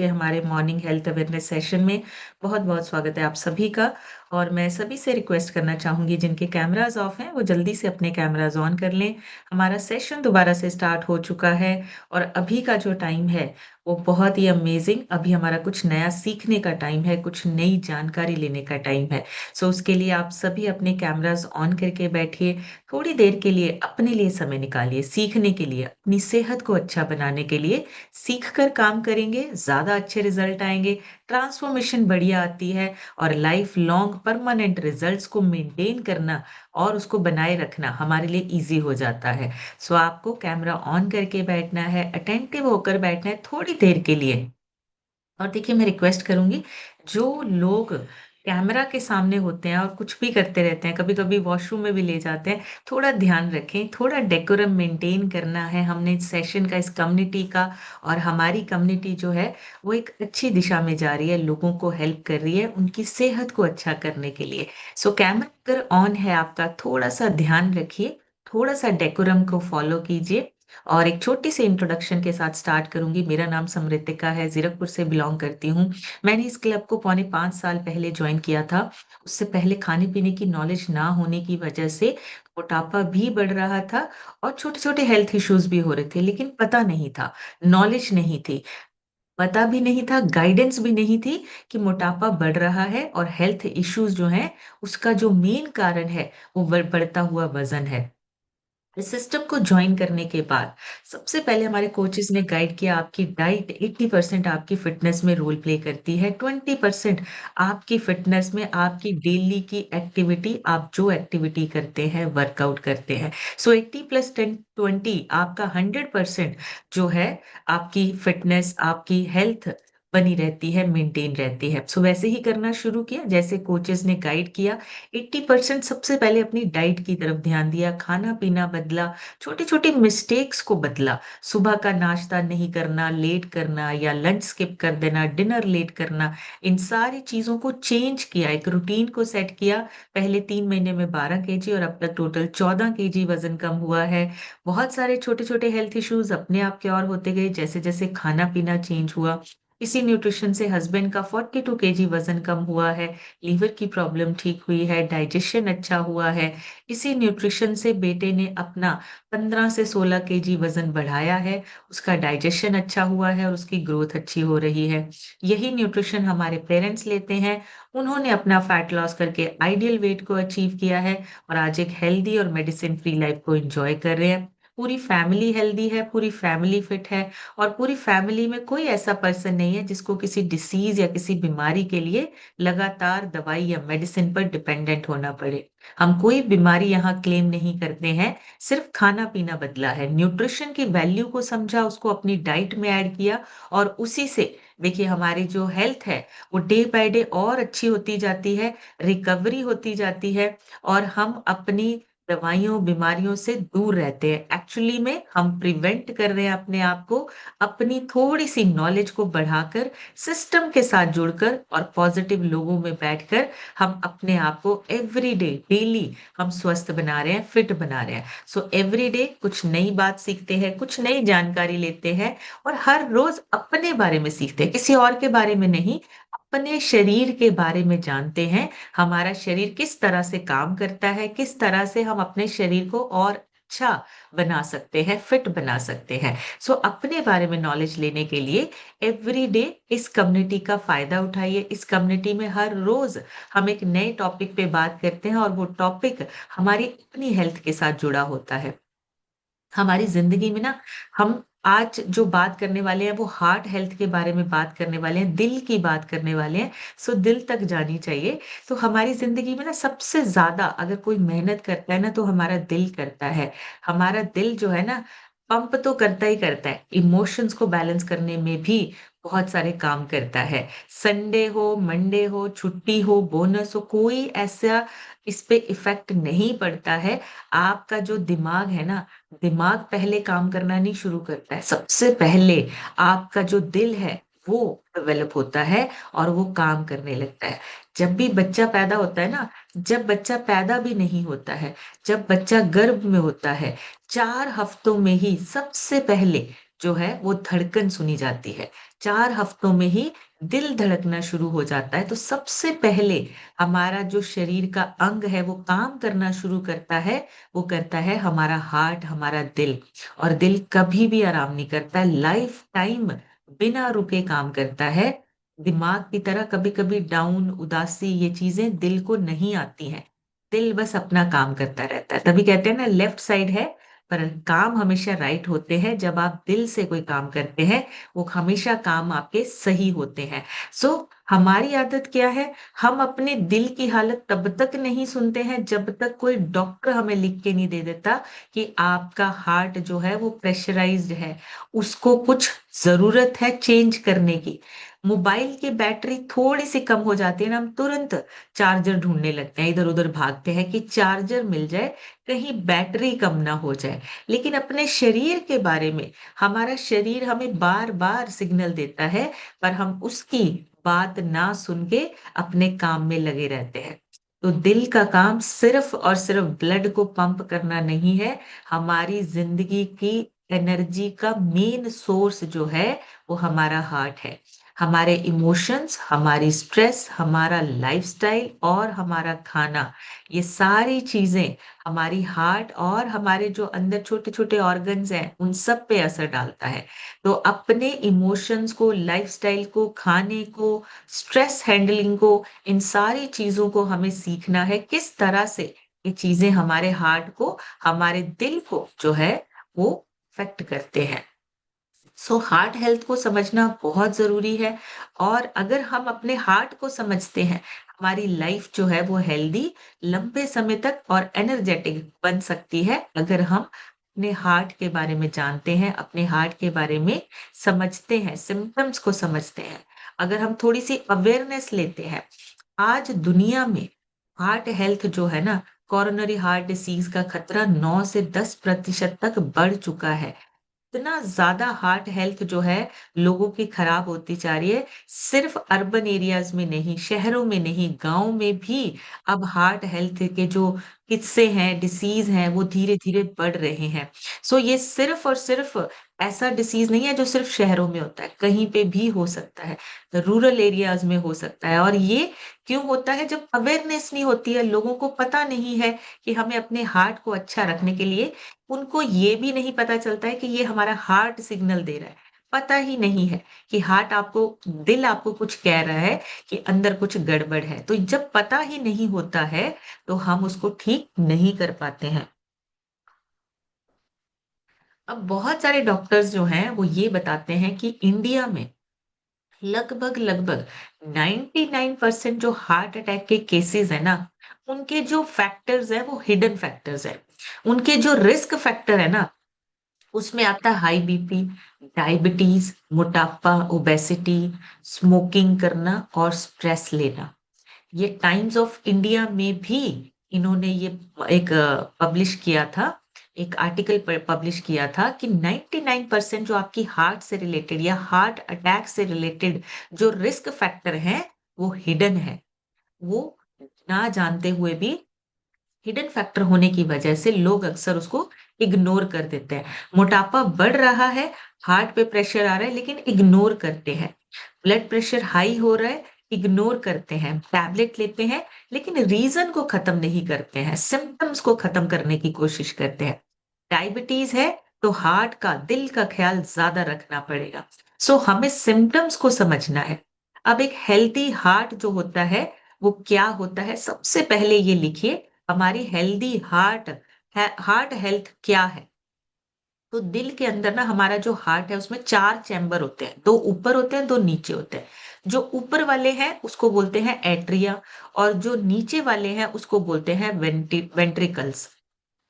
के हमारे morning health awareness session में बहुत-बहुत स्वागत है आप सभी का। और मैं सभी से रिक्वेस्ट करना चाहूँगी जिनके कैमराज़ ऑफ हैं, वो जल्दी से अपने कैमराज़ ऑन कर लें। हमारा सेशन दोबारा से स्टार्ट हो चुका है और अभी का जो टाइम है, वो बहुत ही अमेज़िंग अभी हमारा कुछ नया सीखने का टाइम है, कुछ नई जानकारी लेने का टाइम है। सो उसके लिए आप सभी अपने कैमराज़ ऑन करके बैठिए, थोड़ी देर के लिए अपने लिए समय निकालिए, सीखने के लिए, अपनी सेहत को अच्छा बनाने के लिए सीख कर काम करेंगे, ज़्यादा अच्छे रिज़ल्ट आएँगे, ट्रांसफ़ॉर्मेशन बढ़िया आती है और लाइफ़ लॉन्ग परमानेंट रिज़ल्ट्स को मेंटेन करना और उसको बनाए रखना हमारे लिए ईज़ी हो जाता है। सो आपको कैमरा ऑन करके बैठना है, अटेंटिव होकर बैठना है थोड़ी देर के लिए। और देखिए मैं रिक्वेस्ट करूँगी, जो लोग कैमरा के सामने होते हैं और कुछ भी करते रहते हैं, कभी-कभी वॉशरूम में भी ले जाते हैं, थोड़ा ध्यान रखें, थोड़ा डेकोरम मेंटेन करना है हमने इस सेशन का, इस कम्युनिटी का। और हमारी कम्युनिटी जो है, वो एक अच्छी दिशा में जा रही है, लोगों को हेल्प कर रही है, उनकी सेहत को अच्छा करने के लिए। सो कैमरा अगर ऑन है आपका, थोड़ा-सा ध्यान रखिए, थोड़ा-सा डेकोरम को फ़ॉलो कीजिए और एक छोटी-सी इंट्रोडक्शन के साथ स्टार्ट करूँगी। मेरा नाम समृतिका है, ज़ीरकपुर से बिलॉन्ग करती हूँ। मैंने इस क्लब को पौने 5 साल पहले जॉइन किया था। उससे पहले खाने-पीने की नॉलेज ना होने की वजह से मोटापा भी बढ़ रहा था और छोटे-छोटे हेल्थ इश्यूज़ भी हो रहे थे, लेकिन पता नहीं था, नॉलेज नहीं थी। पता भी नहीं था, गाइडेंस भी नहीं थी कि मोटापा बढ़ रहा है और हेल्थ इश्यूज़ जो हैं, उसका जो मेन कारण है, वो बढ़ता हुआ वज़न है। इस सिस्टम को जॉइन करने के बाद सबसे पहले हमारे कोचेस ने गाइड किया आपकी डाइट 80% आपकी फिटनेस में रोल प्ले करती है, 20% आपकी फिटनेस में आपकी डेली की एक्टिविटी, आप जो एक्टिविटी करते हैं, वर्कआउट करते हैं। सो 80 प्लस 10 20 आपका 100% जो है आपकी फिटनेस, आपकी हेल्थ बनी रहती है, मेंटेन रहती है। सो वैसे ही करना शुरू किया जैसे कोचेस ने गाइड किया। 80% सबसे पहले अपनी डाइट की तरफ ध्यान दिया, खाना-पीना बदला, छोटी-छोटी मिस्टेक्स को बदला। सुबह का नाश्ता नहीं करना, लेट करना या लंच स्किप कर देना, डिनर लेट करना, इन सारी चीज़ों को चेंज किया, एक रूटीन को सेट किया। पहले 3 महीने में 12 केजी और अब तक टोटल 14 केजी वज़न कम हुआ है। बहुत सारे छोटे-छोटे हेल्थ इश्यूज़ अपने आप क्योर होते गए, जैसे-जैसे खाना-पीना चेंज हुआ। इसी न्यूट्रिशन से हस्बैंड का 42 केजी वज़न कम हुआ है। लीवर की प्रॉब्लम ठीक हुई है, डाइजेशन अच्छा हुआ है। इसी न्यूट्रिशन से बेटे ने अपना 15 से 16 केजी वज़न बढ़ाया है, उसका डाइजेशन अच्छा हुआ है और उसकी ग्रोथ अच्छी हो रही है। यही न्यूट्रिशन हमारे पेरेंट्स लेते हैं, उन्होंने अपना फैट लॉस करके आइडियल वेट को अचीव किया है और आज एक हेल्दी और मेडिसिन फ्री लाइफ को एन्जॉय कर रहे हैं। पूरी फैमिली हेल्दी है, पूरी फैमिली फिट है और पूरी फैमिली में कोई ऐसा पर्सन नहीं है जिसको किसी डिसीज़ या किसी बीमारी के लिए लगातार दवाई या मेडिसिन पर डिपेंडेंट होना पड़े। हम कोई बीमारी यहाँ क्लेम नहीं करते हैं, सिर्फ खाना-पीना बदला है। न्यूट्रिशन की वैल्यू को समझा, उसको अपनी डाइट में ऐड किया और उसी से देखिए हमारी जो हेल्थ है, वो डे बाय डे और अच्छी होती जाती है, रिकवरी होती जाती है और हम अपनी दवाइयों, बीमारियों से दूर रहते हैं। एक्चुअली में हम प्रिवेंट कर रहे हैं अपने आप को, अपनी थोड़ी-सी नॉलेज को बढ़ाकर, सिस्टम के साथ जुड़कर और पॉज़िटिव लोगों में बैठकर हम अपने आप को एवरीडे, डेली हम स्वस्थ बना रहे हैं, फिट बना रहे हैं। सो एवरीडे कुछ नई बात सीखते हैं, कुछ नई जानकारी लेते हैं और हर रोज़ अपने बारे में सीखते हैं, किसी और के बारे में नहीं, अपने शरीर के बारे में जानते हैं। हमारा शरीर किस तरह से काम करता है, किस तरह से हम अपने शरीर को और अच्छा बना सकते हैं, फिट बना सकते हैं। सो अपने बारे में नॉलेज लेने के लिए एवरीडे इस कम्युनिटी का फ़ायदा उठाइए। इस कम्युनिटी में हर रोज़ हम एक नए टॉपिक पे बात करते हैं और वो टॉपिक हमारी अपनी हेल्थ के साथ जुड़ा होता है। हमारी ज़िंदगी में ना हम आज जो बात करने वाले हैं वो हार्ट हेल्थ के बारे में बात करने वाले हैं, दिल की बात करने वाले हैं। सो दिल तक जानी चाहिए। तो हमारी ज़िंदगी में ना सबसे ज़्यादा अगर कोई मेहनत करता है ना तो हमारा दिल करता है। हमारा दिल जो है ना पंप तो करता ही करता है, इमोशंस को बैलेंस करने में भी बहुत सारे काम करता है। संडे हो, मंडे हो, छुट्टी हो, बोनस हो, कोई ऐसा इस पे इफ़ेक्ट नहीं पड़ता है। आपका जो दिमाग है ना, दिमाग पहले काम करना नहीं शुरू करता है। सबसे पहले आपका जो दिल है, वो डेवलप होता है और वो काम करने लगता है। जब भी बच्चा पैदा होता है ना, जब बच्चा पैदा भी नहीं होता है, जब बच्चा गर्भ में होता है, 4 हफ्तों में ही सबसे पहले जो है वो धड़कन सुनी जाती है। 4 हफ्तों में ही दिल धड़कना शुरू हो जाता है। तो सबसे पहले हमारा जो शरीर का अंग है वो काम करना शुरू करता है, वो करता है हमारा हार्ट, हमारा दिल। और दिल कभी भी आराम नहीं करता, लाइफ टाइम बिना रुके काम करता है। दिमाग की तरह कभी-कभी डाउन, उदासी ये चीज़ें दिल को नहीं आती हैं। दिल बस अपना काम करता रहता है। तभी कहते हैं ना लेफ्ट साइड है, पर काम हमेशा राइट होते हैं। जब आप दिल से कोई काम करते हैं, वो हमेशा काम आपके सही होते हैं। सो हमारी आदत क्या है? हम अपने दिल की हालत तब तक नहीं सुनते हैं जब तक कोई डॉक्टर हमें लिख के नहीं दे देता कि आपका हार्ट जो है वो प्रेशराइज्ड है, उसको कुछ ज़रूरत है चेंज करने की। मोबाइल की बैटरी थोड़ी-सी कम हो जाती है ना, हम तुरंत चार्जर ढूँढने लगते हैं, इधर-उधर भागते हैं कि चार्जर मिल जाए, कहीं बैटरी कम ना हो जाए। लेकिन अपने शरीर के बारे में, हमारा शरीर हमें बार-बार सिग्नल देता है, पर हम उसकी बात ना सुन के अपने काम में लगे रहते हैं। तो दिल का काम सिर्फ़ और सिर्फ़ ब्लड को पंप करना नहीं है, हमारी ज़िंदगी की एनर्जी का मेन सोर्स जो है, वो हमारा हार्ट है। हमारे इमोशंस, हमारी स्ट्रेस, हमारा लाइफ़स्टाइल और हमारा खाना, ये सारी चीज़ें हमारी हार्ट और हमारे जो अंदर छोटे-छोटे ऑर्गन्स हैं, उन सब पे असर डालता है। तो अपने इमोशंस को, लाइफ़स्टाइल को, खाने को, स्ट्रेस हैंडलिंग को, इन सारी चीज़ों को हमें सीखना है, किस तरह से ये चीज़ें हमारे हार्ट को, हमारे दिल को जो है, वो अफ़ेक्ट करते हैं। सो हार्ट हेल्थ को समझना बहुत ज़रूरी है और अगर हम अपने हार्ट को समझते हैं, हमारी लाइफ जो है वो हेल्दी, लंबे समय तक और एनर्जेटिक बन सकती है अगर हम अपने हार्ट के बारे में जानते हैं, अपने हार्ट के बारे में समझते हैं, सिम्पटम्स को समझते हैं। अगर हम थोड़ी-सी अवेयरनेस लेते हैं, आज दुनिया में हार्ट हेल्थ जो है ना, कोरोनरी हार्ट डिसीज़ का खतरा 9 से 10% तक बढ़ चुका है। इतना ज़्यादा हार्ट हेल्थ जो है लोगों की खराब होती जा रही है, सिर्फ़ अर्बन एरियाज़ में नहीं, शहरों में नहीं, गाँव में भी अब हार्ट हेल्थ के जो किस्से हैं, डिसीज़ हैं, वो धीरे-धीरे बढ़ रहे हैं। सो ये सिर्फ़ और सिर्फ़ ऐसा डिसीज़ नहीं है जो सिर्फ़ शहरों में होता है, कहीं पे भी हो सकता है, रूरल एरियाज़ में हो सकता है और ये क्यों होता है जब अवेयरनेस नहीं होती है, लोगों को पता नहीं है कि हमें अपने हार्ट को अच्छा रखने के लिए उनको ये भी नहीं पता चलता है कि ये हमारा हार्ट सिग्नल दे रहा है। पता ही नहीं है कि हार्ट आपको दिल आपको कुछ कह रहा है कि अंदर कुछ गड़बड़ है। तो जब पता ही नहीं होता है, तो हम उसको ठीक नहीं कर पाते हैं। अब बहुत सारे डॉक्टर्स जो हैं, वो ये बताते हैं कि इंडिया में लगभग-लगभग 99% जो हार्ट अटैक के केसेज़ हैं ना, उनके जो फैक्टर्स हैं, वो हिडन फैक्टर्स हैं। उनके जो रिस्क फैक्टर है ना उसमें आता है हाई बीपी, डायबिटीज़, मोटापा, ओबेसिटी, स्मोकिंग करना और स्ट्रेस लेना। ये टाइम्स ऑफ इंडिया में भी इन्होंने ये एक पब्लिश किया था, एक आर्टिकल पब्लिश किया था कि 99% जो आपकी हार्ट से रिलेटेड या हार्ट अटैक से रिलेटेड जो रिस्क फैक्टर हैं, वो हिडन है। वो ना जानते हुए भी हिडन फैक्टर होने की वजह से लोग अक्सर उसको इग्नोर कर देते हैं। मोटापा बढ़ रहा है, हार्ट पे प्रेशर आ रहा है लेकिन इग्नोर करते हैं। ब्लड प्रेशर हाई हो रहा है, इग्नोर करते हैं। टैबलेट लेते हैं लेकिन रीज़न को खत्म नहीं करते हैं, सिम्पटम्स को खत्म करने की कोशिश करते हैं। डायबिटीज़ है तो हार्ट का, दिल का ख़्याल ज़्यादा रखना पड़ेगा। सो हमें सिम्पटम्स को समझना है। अब एक हेल्दी हार्ट जो होता है, वो क्या होता है? सबसे पहले ये लिखिए हमारी हेल्दी हार्ट हेल्थ क्या है? तो दिल के अंदर ना हमारा जो हार्ट है उसमें 4 चैम्बर होते हैं, 2 ऊपर होते हैं, 2 नीचे होते हैं। जो ऊपर वाले हैं उसको बोलते हैं एट्रिया और जो नीचे वाले हैं उसको बोलते हैं वेंट्रिकल्स।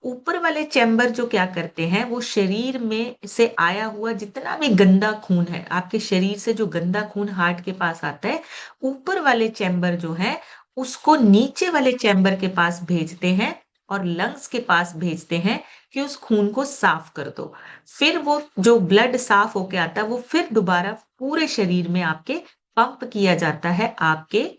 ऊपर वाले चैम्बर जो क्या करते हैं, वो शरीर में से आया हुआ जितना भी गंदा खून है, आपके शरीर से जो गंदा खून हार्ट के पास आता है, ऊपर वाले चैम्बर जो हैं, उसको नीचे वाले चैम्बर के पास भेजते हैं और लंग्स के पास भेजते हैं कि उस खून को साफ कर दो। फिर वो जो ब्लड साफ होके आता है, वो फिर दोबारा पूरे शरीर में आपके पंप किया जाता है आपके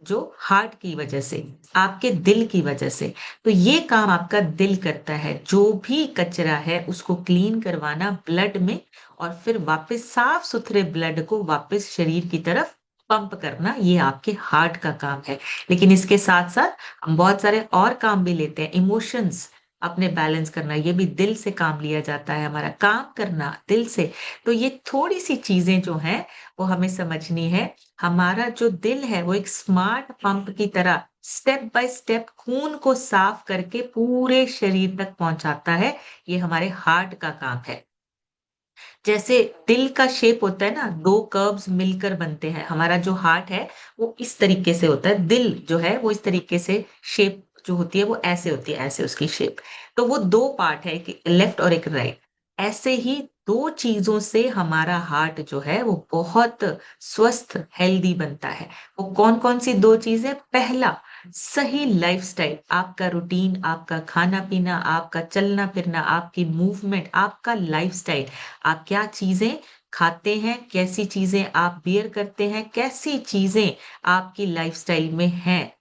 जो हार्ट की वजह से, आपके दिल की वजह से। तो ये काम आपका दिल करता है, जो भी कचरा है उसको क्लीन करवाना ब्लड में, और फिर वापस साफ सुथरे ब्लड को वापस शरीर की तरफ पंप करना, ये आपके हार्ट का काम है। लेकिन इसके साथ साथ हम बहुत सारे और काम भी लेते हैं। इमोशंस अपने बैलेंस करना, ये भी दिल से काम लिया जाता है, हमारा काम करना दिल से। तो ये थोड़ी सी चीजें जो हैं वो हमें समझनी है। हमारा जो दिल है वो एक स्मार्ट पंप की तरह स्टेप बाय स्टेप खून को साफ करके पूरे शरीर तक पहुंचाता है। ये हमारे हार्ट का काम है। जैसे दिल का शेप होता है ना, दो कर्व्स मिलकर बनते हैं। हमारा जो हार्ट है वो इस तरीके से होता है, दिल जो है वो इस तरीके से, शेप जो होती है वो ऐसे होती है, ऐसे उसकी शेप। तो वो दो पार्ट है, एक लेफ्ट और एक राइट। ऐसे ही दो चीजों से हमारा हार्ट जो है वो बहुत स्वस्थ हेल्दी बनता है। वो कौन कौन सी दो चीजें? पहला, सही लाइफस्टाइल, आपका रूटीन, आपका खाना पीना, आपका चलना फिरना, आपकी मूवमेंट, आपका लाइफस्टाइल। आप क्या चीजें खाते हैं, कैसी चीजें आप बियर करते हैं, कैसी चीजें आपकी लाइफस्टाइल में हैं,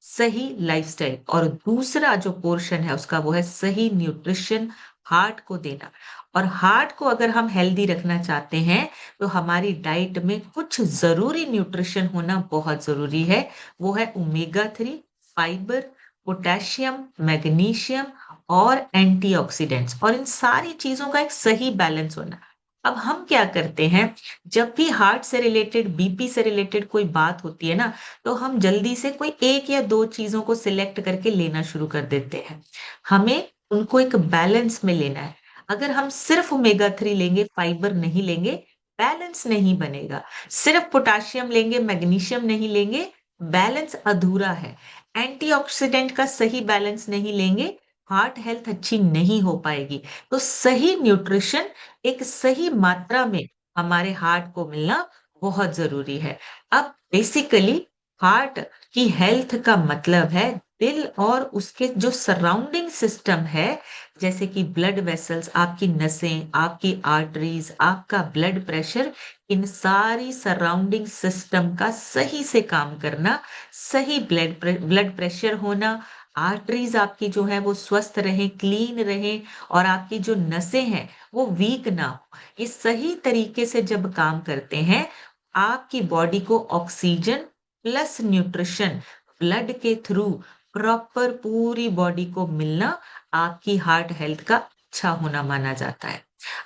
सही लाइफस्टाइल। और दूसरा जो पोर्शन है उसका वो है सही न्यूट्रिशन, हार्ट को देना। और हार्ट को अगर हम हेल्दी रखना चाहते हैं तो हमारी डाइट में कुछ जरूरी न्यूट्रिशन होना बहुत जरूरी है। वो है ओमेगा 3, फाइबर, पोटेशियम, मैग्नीशियम और एंटीऑक्सीडेंट्स, और इन सारी चीजों का एक सही बैलेंस होना। अब हम क्या करते हैं, जब भी हार्ट से रिलेटेड, बीपी से रिलेटेड कोई बात होती है ना, तो हम जल्दी से कोई एक या दो चीजों को सिलेक्ट करके लेना शुरू कर देते हैं। हमें उनको एक बैलेंस में लेना है। अगर हम सिर्फ ओमेगा 3 लेंगे, फाइबर नहीं लेंगे, बैलेंस नहीं बनेगा। सिर्फ पोटाशियम लेंगे, मैग्नीशियम नहीं लेंगे, बैलेंस अधूरा है। एंटीऑक्सीडेंट का सही बैलेंस नहीं लेंगे, हार्ट हेल्थ अच्छी नहीं हो पाएगी। तो सही न्यूट्रिशन एक सही मात्रा में हमारे हार्ट को मिलना बहुत जरूरी है। अब बेसिकली हार्ट की हेल्थ का मतलब है दिल और उसके जो सराउंडिंग सिस्टम है, जैसे कि ब्लड वेसल्स, आपकी नसें, आपकी आर्टरीज, आपका ब्लड प्रेशर, इन सारी सराउंडिंग सिस्टम का सही से काम करना, सही ब्लड प्रेशर होना, आर्टरीज आपकी जो है वो स्वस्थ रहे, क्लीन रहे, और आपकी जो नसें हैं वो वीक ना हो। ये सही तरीके से जब काम करते हैं, आपकी बॉडी को ऑक्सीजन प्लस न्यूट्रिशन ब्लड के थ्रू प्रॉपर पूरी बॉडी को मिलना आपकी हार्ट हेल्थ का अच्छा होना माना जाता है।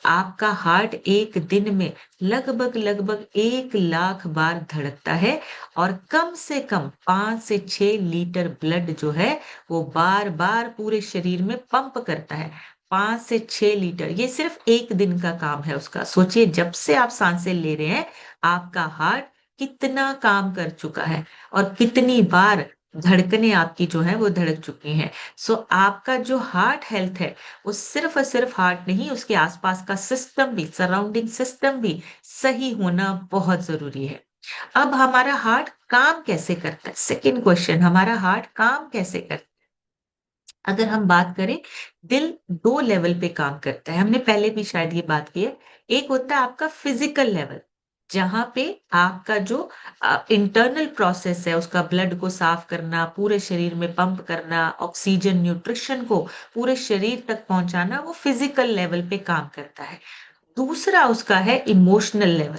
आपका हार्ट एक दिन में लगभग लगभग 1 लाख बार धड़कता है, और कम से कम 5 से 6 लीटर ब्लड जो है वो बार बार पूरे शरीर में पंप करता है। 5 से 6 लीटर, ये सिर्फ एक दिन का काम है उसका। सोचिए, जब से आप सांसें ले रहे हैं, आपका हार्ट कितना काम कर चुका है, और कितनी बार धड़कने आपकी जो है वो धड़क चुकी हैं। सो आपका जो हार्ट हेल्थ है वो सिर्फ और सिर्फ हार्ट नहीं, उसके आसपास का सिस्टम भी, सराउंडिंग सिस्टम भी सही होना बहुत जरूरी है। अब हमारा हार्ट काम कैसे करता है? सेकंड क्वेश्चन, हमारा हार्ट काम कैसे करता है? अगर हम बात करें, दिल दो लेवल पे काम करता है, हमने पहले भी शायद ये बात की है। एक होता है आपका फिजिकल लेवल, जहां पे आपका जो इंटरनल प्रोसेस है, उसका ब्लड को साफ करना, पूरे शरीर में पंप करना, ऑक्सीजन न्यूट्रिशन को पूरे शरीर तक पहुंचाना, वो फिजिकल लेवल पे काम करता है। दूसरा उसका है इमोशनल लेवल,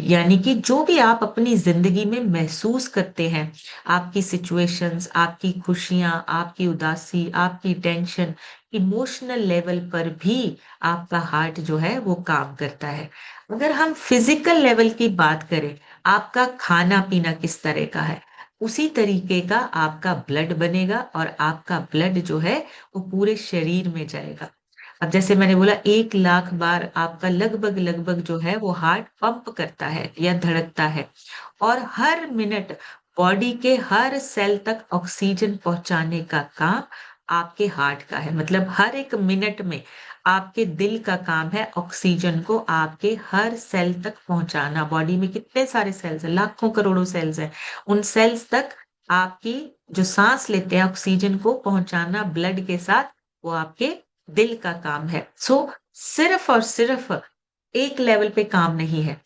यानी कि जो भी आप अपनी जिंदगी में महसूस करते हैं, आपकी सिचुएशंस, आपकी खुशियां, आपकी उदासी, आपकी टेंशन, इमोशनल लेवल पर भी आपका हार्ट जो है वो काम करता है। अगर हम फिजिकल लेवल की बात करें, आपका खाना पीना किस तरह का है, उसी तरीके का आपका ब्लड बनेगा, और आपका ब्लड जो है वो पूरे शरीर में जाएगा। अब जैसे मैंने बोला, 1 लाख बार आपका लगभग लगभग जो है वो हार्ट पंप करता है या धड़कता है, और हर मिनट बॉडी के हर सेल तक ऑक्सीजन पहुंचाने का काम आपके हार्ट का है। मतलब हर एक मिनट में आपके दिल का काम है ऑक्सीजन को आपके हर सेल तक पहुंचाना। बॉडी में कितने सारे सेल्स हैं, लाखों करोड़ों सेल्स हैं, उन सेल्स तक आपकी जो सांस लेते हैं ऑक्सीजन को पहुंचाना ब्लड के साथ, वो आपके दिल का काम है। सो सिर्फ और सिर्फ एक लेवल पे काम नहीं है।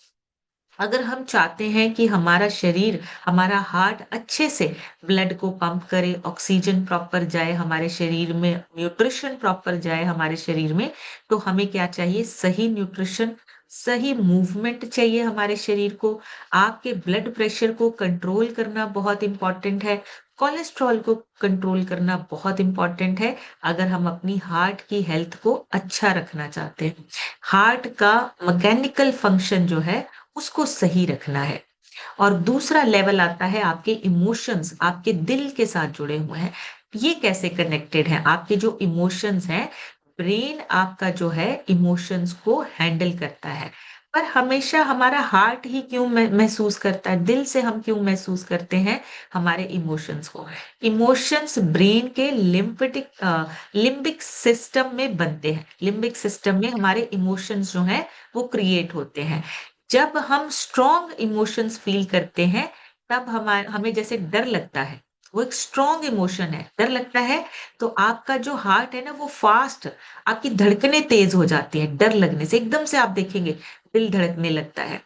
अगर हम चाहते हैं कि हमारा शरीर, हमारा हार्ट अच्छे से ब्लड को पंप करे, ऑक्सीजन प्रॉपर जाए हमारे शरीर में, न्यूट्रिशन प्रॉपर जाए हमारे शरीर में, तो हमें क्या चाहिए? सही न्यूट्रिशन, सही मूवमेंट चाहिए हमारे शरीर को। आपके ब्लड प्रेशर को कंट्रोल करना बहुत इम्पोर्टेंट है। कोलेस्ट्रॉल को कंट्रोल करना बहुत इम्पोर्टेंट है, अगर हम अपनी हार्ट की हेल्थ को अच्छा रखना चाहते हैं। हार्ट का मैकेनिकल फंक्शन जो है उसको सही रखना है। और दूसरा लेवल आता है आपके इमोशंस, आपके दिल के साथ जुड़े हुए हैं। ये कैसे कनेक्टेड है? आपके जो इमोशंस हैं, ब्रेन आपका जो है इमोशंस को हैंडल करता है, पर हमेशा हमारा हार्ट ही क्यों महसूस करता है, दिल से हम क्यों महसूस करते हैं हमारे इमोशंस को? इमोशंस ब्रेन के लिम्बिक सिस्टम में बनते हैं। लिम्बिक सिस्टम में हमारे इमोशंस जो हैं वो क्रिएट होते हैं। जब हम स्ट्रॉन्ग इमोशंस फील करते हैं, तब हमें जैसे डर लगता है, वो एक स्ट्रॉन्ग इमोशन है, डर लगता है, तो आपका जो हार्ट है ना वो फास्ट, आपकी धड़कनें तेज हो जाती हैं डर लगने से, एकदम से आप देखेंगे दिल धड़कने लगता है।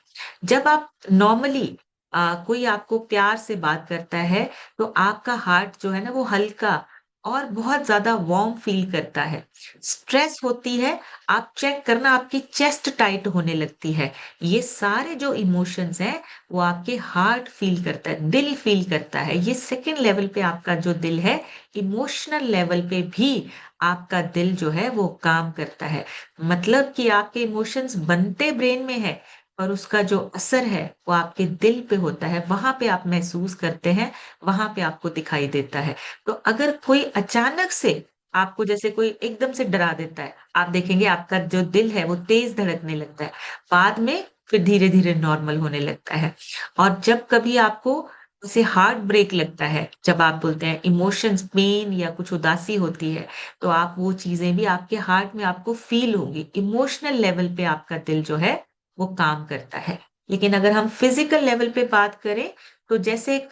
जब आप नॉर्मली कोई आपको प्यार से बात करता है, तो आपका हार्ट जो है ना वो हल्का और बहुत ज्यादा वार्म फील करता है। स्ट्रेस होती है, आप चेक करना आपकी चेस्ट टाइट होने लगती है। ये सारे जो इमोशंस हैं वो आपके हार्ट फील करता है, दिल फील करता है। ये सेकंड लेवल पे आपका जो दिल है, इमोशनल लेवल पे भी आपका दिल जो है वो काम करता है। मतलब कि आपके इमोशंस बनते ब्रेन में है, और उसका जो असर है वो आपके दिल पे होता है, वहां पे आप महसूस करते हैं, वहां पे आपको दिखाई देता है। तो अगर कोई अचानक से आपको जैसे कोई एकदम से डरा देता है, आप देखेंगे आपका जो दिल है वो तेज धड़कने लगता है, बाद में फिर धीरे धीरे नॉर्मल होने लगता है। और जब कभी आपको जैसे हार्ट ब्रेक लगता है, जब आप बोलते हैं इमोशंस, पेन या कुछ उदासी होती है, तो आप वो चीजें भी आपके हार्ट में आपको फील होंगी। इमोशनल लेवल पे आपका दिल जो है वो काम करता है। लेकिन अगर हम फिजिकल लेवल पे बात करें, तो जैसे एक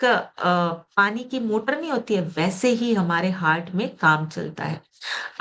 पानी की मोटर नहीं होती है, वैसे ही हमारे हार्ट में काम चलता है।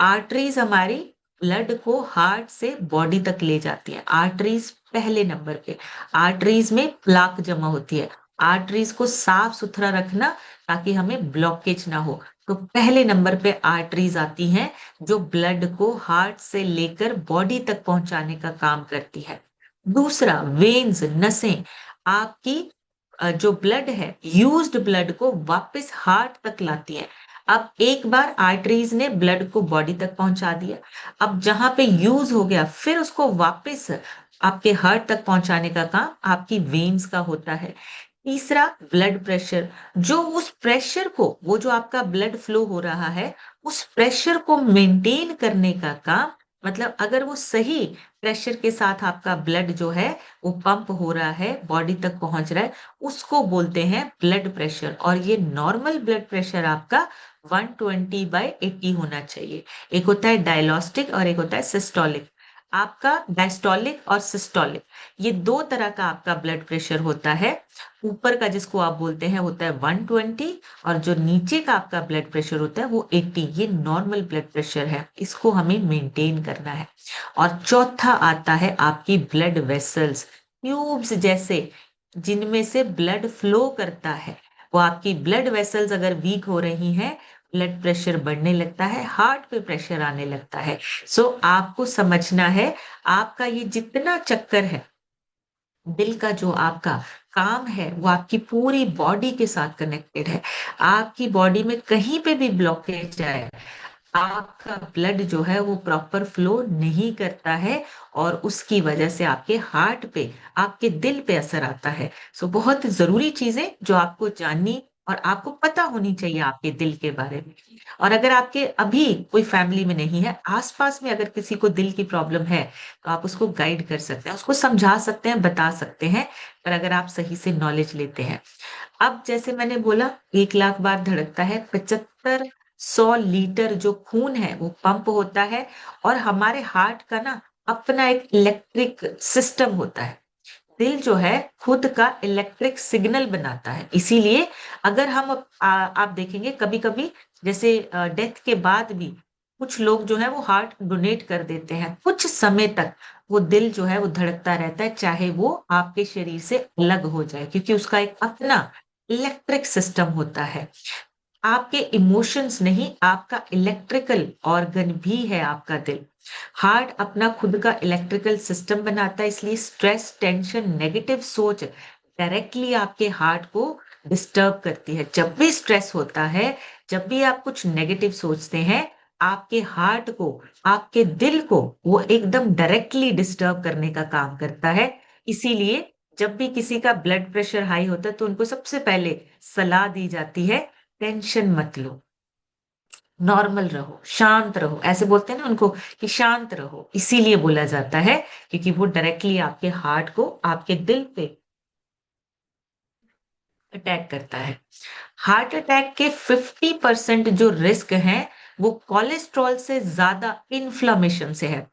आर्टरीज हमारी ब्लड को हार्ट से बॉडी तक ले जाती है। आर्टरीज पहले नंबर पे, आर्टरीज में प्लाक जमा होती है। आर्टरीज को साफ सुथरा रखना ताकि हमें ब्लॉकेज ना हो, तो पहले नंबर पे आर्टरीज आती हैं, जो ब्लड को हार्ट से लेकर बॉडी तक पहुंचाने का काम करती है। दूसरा, वेन्स, नसें, आपकी जो ब्लड है, यूज्ड ब्लड को वापस हार्ट तक लाती है। अब एक बार आर्टरीज ने ब्लड को बॉडी तक पहुंचा दिया, अब जहां पे यूज हो गया फिर उसको वापस आपके हार्ट तक पहुंचाने का काम आपकी वेन्स का होता है। तीसरा, ब्लड प्रेशर, जो उस प्रेशर को, वो जो आपका ब्लड फ्लो हो रहा है, उस प्रेशर को मेंटेन करने का काम, मतलब अगर वो सही प्रेशर के साथ आपका ब्लड जो है वो पंप हो रहा है, बॉडी तक पहुंच रहा है, उसको बोलते हैं ब्लड प्रेशर। और ये नॉर्मल ब्लड प्रेशर आपका 120/80 होना चाहिए। एक होता है डायलॉस्टिक और एक होता है सिस्टोलिक। आपका डायस्टोलिक और सिस्टोलिक, ये दो तरह का आपका ब्लड प्रेशर होता है। ऊपर का जिसको आप बोलते हैं होता है 120, और जो नीचे का आपका ब्लड प्रेशर होता है वो 80। ये नॉर्मल ब्लड प्रेशर है, इसको हमें मेंटेन करना है। और चौथा आता है आपकी ब्लड वेसल्स, ट्यूब्स जैसे, जिनमें से ब्लड फ्लो करता है। वो आपकी ब्लड वेसल्स अगर वीक हो रही हैं, ब्लड प्रेशर बढ़ने लगता है, हार्ट पे प्रेशर आने लगता है। सो आपको समझना है, आपका ये जितना चक्कर है, दिल का जो आपका काम है, वो आपकी पूरी बॉडी के साथ कनेक्टेड है। आपकी बॉडी में कहीं पे भी ब्लॉकेज आए, आपका ब्लड जो है वो प्रॉपर फ्लो नहीं करता है, और उसकी वजह से आपके हार्ट पे, आपके दिल पे असर आता है। सो बहुत जरूरी चीजें जो आपको जाननी और आपको पता होनी चाहिए आपके दिल के बारे में। और अगर आपके अभी कोई फैमिली में नहीं है, आसपास में अगर किसी को दिल की प्रॉब्लम है, तो आप उसको गाइड कर सकते हैं, उसको समझा सकते हैं, बता सकते हैं, पर अगर आप सही से नॉलेज लेते हैं। अब जैसे मैंने बोला, 1 लाख बार धड़कता है, 75-100 लीटर जो खून है वो पंप होता है। और हमारे हार्ट का ना अपना एक इलेक्ट्रिक सिस्टम होता है। दिल जो है खुद का इलेक्ट्रिक सिग्नल बनाता है, इसीलिए अगर हम आप देखेंगे कभी कभी, जैसे डेथ के बाद भी कुछ लोग जो है वो हार्ट डोनेट कर देते हैं कुछ समय तक, वो दिल जो है वो धड़कता रहता है, चाहे वो आपके शरीर से अलग हो जाए, क्योंकि उसका एक अपना इलेक्ट्रिक सिस्टम होता है। आपके इमोशंस नहीं, आपका इलेक्ट्रिकल ऑर्गन भी है आपका दिल। हार्ट अपना खुद का इलेक्ट्रिकल सिस्टम बनाता है, इसलिए स्ट्रेस, टेंशन, नेगेटिव सोच डायरेक्टली आपके हार्ट को डिस्टर्ब करती है। जब भी स्ट्रेस होता है, जब भी आप कुछ नेगेटिव सोचते हैं, आपके हार्ट को, आपके दिल को वो एकदम डायरेक्टली डिस्टर्ब करने का काम करता है। इसीलिए जब भी किसी का ब्लड प्रेशर हाई होता है, तो उनको सबसे पहले सलाह दी जाती है, टेंशन मत लो, नॉर्मल रहो, शांत रहो। ऐसे बोलते हैं ना उनको कि शांत रहो। इसीलिए बोला जाता है क्योंकि वो डायरेक्टली आपके हार्ट को, आपके दिल पे अटैक करता है। हार्ट अटैक के 50% जो रिस्क है वो कोलेस्ट्रॉल से ज्यादा इन्फ्लामेशन से है।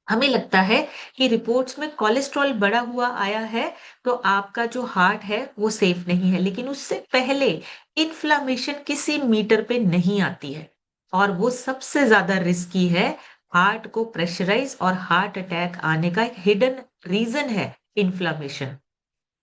हमें लगता है कि रिपोर्ट्स में कोलेस्ट्रॉल बढ़ा हुआ आया है, तो आपका जो हार्ट है वो सेफ नहीं है, लेकिन उससे पहले इन्फ्लामेशन किसी मीटर पे नहीं आती है, और वो सबसे ज्यादा रिस्की है। हार्ट को प्रेशराइज और हार्ट अटैक आने का एक हिडन रीजन है इन्फ्लामेशन।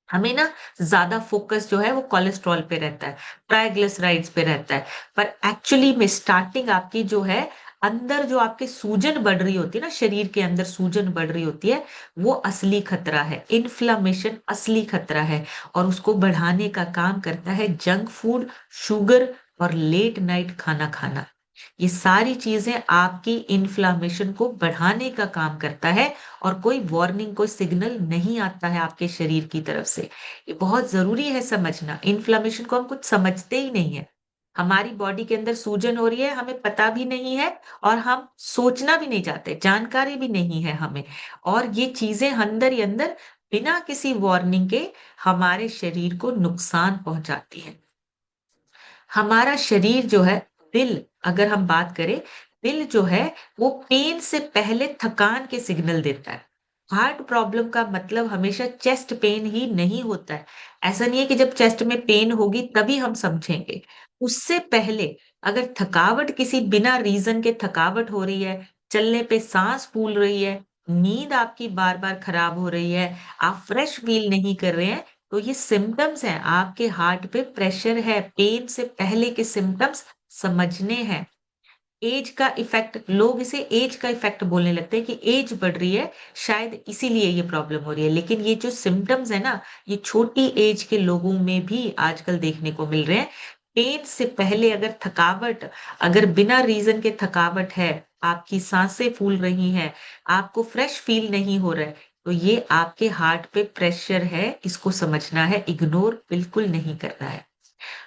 हमें ना ज्यादा फोकस जो है वो कोलेस्ट्रॉल पे रहता है, ट्राइग्लिसराइड्स पे रहता है, पर एक्चुअली में स्टार्टिंग आपकी जो है, अंदर जो आपके सूजन बढ़ रही होती है ना, शरीर के अंदर सूजन बढ़ रही होती है, वो असली खतरा है। इन्फ्लामेशन असली खतरा है, और उसको बढ़ाने का काम करता है जंक फूड, शुगर और लेट नाइट खाना खाना। ये सारी चीजें आपकी इन्फ्लामेशन को बढ़ाने का काम करता है, और कोई वार्निंग, कोई सिग्नल नहीं आता है आपके शरीर की तरफ से। ये बहुत जरूरी है समझना। इन्फ्लामेशन को हम कुछ समझते ही नहीं है। हमारी बॉडी के अंदर सूजन हो रही है, हमें पता भी नहीं है, और हम सोचना भी नहीं चाहते, जानकारी भी नहीं है हमें। और ये चीजें अंदर ही अंदर बिना किसी वार्निंग के हमारे शरीर को नुकसान पहुंचाती है। हमारा शरीर जो है, दिल, अगर हम बात करें, दिल जो है वो पेन से पहले थकान के सिग्नल देता है। हार्ट प्रॉब्लम का मतलब हमेशा चेस्ट पेन ही नहीं होता है। ऐसा नहीं है कि जब चेस्ट में पेन होगी तभी हम समझेंगे। उससे पहले अगर थकावट, किसी बिना रीजन के थकावट हो रही है, चलने पे सांस फूल रही है, नींद आपकी बार बार खराब हो रही है, आप फ्रेश फील नहीं कर रहे हैं, तो ये सिम्पटम्स हैं, आपके हार्ट पे प्रेशर है। पेन से पहले के सिम्पटम्स समझने हैं। एज का इफेक्ट, लोग इसे एज का इफेक्ट बोलने लगते हैं कि एज बढ़ रही है, शायद इसीलिए ये प्रॉब्लम हो रही है। लेकिन ये जो सिम्पटम्स है ना, ये छोटी एज के लोगों में भी आजकल देखने को मिल रहे हैं। पेन से पहले अगर थकावट, अगर बिना रीजन के थकावट है, आपकी सांसें फूल रही हैं, आपको फ्रेश फील नहीं हो रहा है, तो ये आपके हार्ट पे प्रेशर है। इसको समझना है, इग्नोर बिल्कुल नहीं करना है।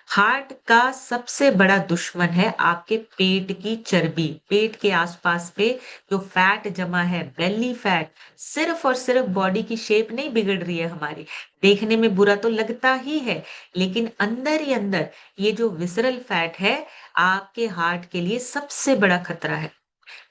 हार्ट का सबसे बड़ा दुश्मन है आपके पेट की चर्बी। पेट के आसपास पे जो फैट जमा है, बेली फैट, सिर्फ और सिर्फ बॉडी की शेप नहीं बिगड़ रही है हमारी, देखने में बुरा तो लगता ही है, लेकिन अंदर ही अंदर ये जो विसरल फैट है, आपके हार्ट के लिए सबसे बड़ा खतरा है।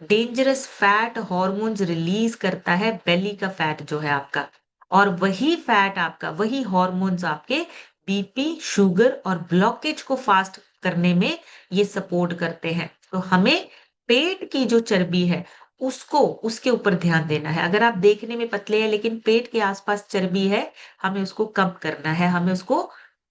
डेंजरस फैट हॉर्मोन्स रिलीज करता है बेली का फैट जो है आपका, और वही फैट आपका, वही हॉर्मोन्स आपके बीपी, शुगर और ब्लॉकेज को फास्ट करने में ये सपोर्ट करते हैं। तो हमें पेट की जो चर्बी है उसको, उसके ऊपर ध्यान देना है। अगर आप देखने में पतले हैं लेकिन पेट के आसपास चर्बी है, हमें उसको कम करना है, हमें उसको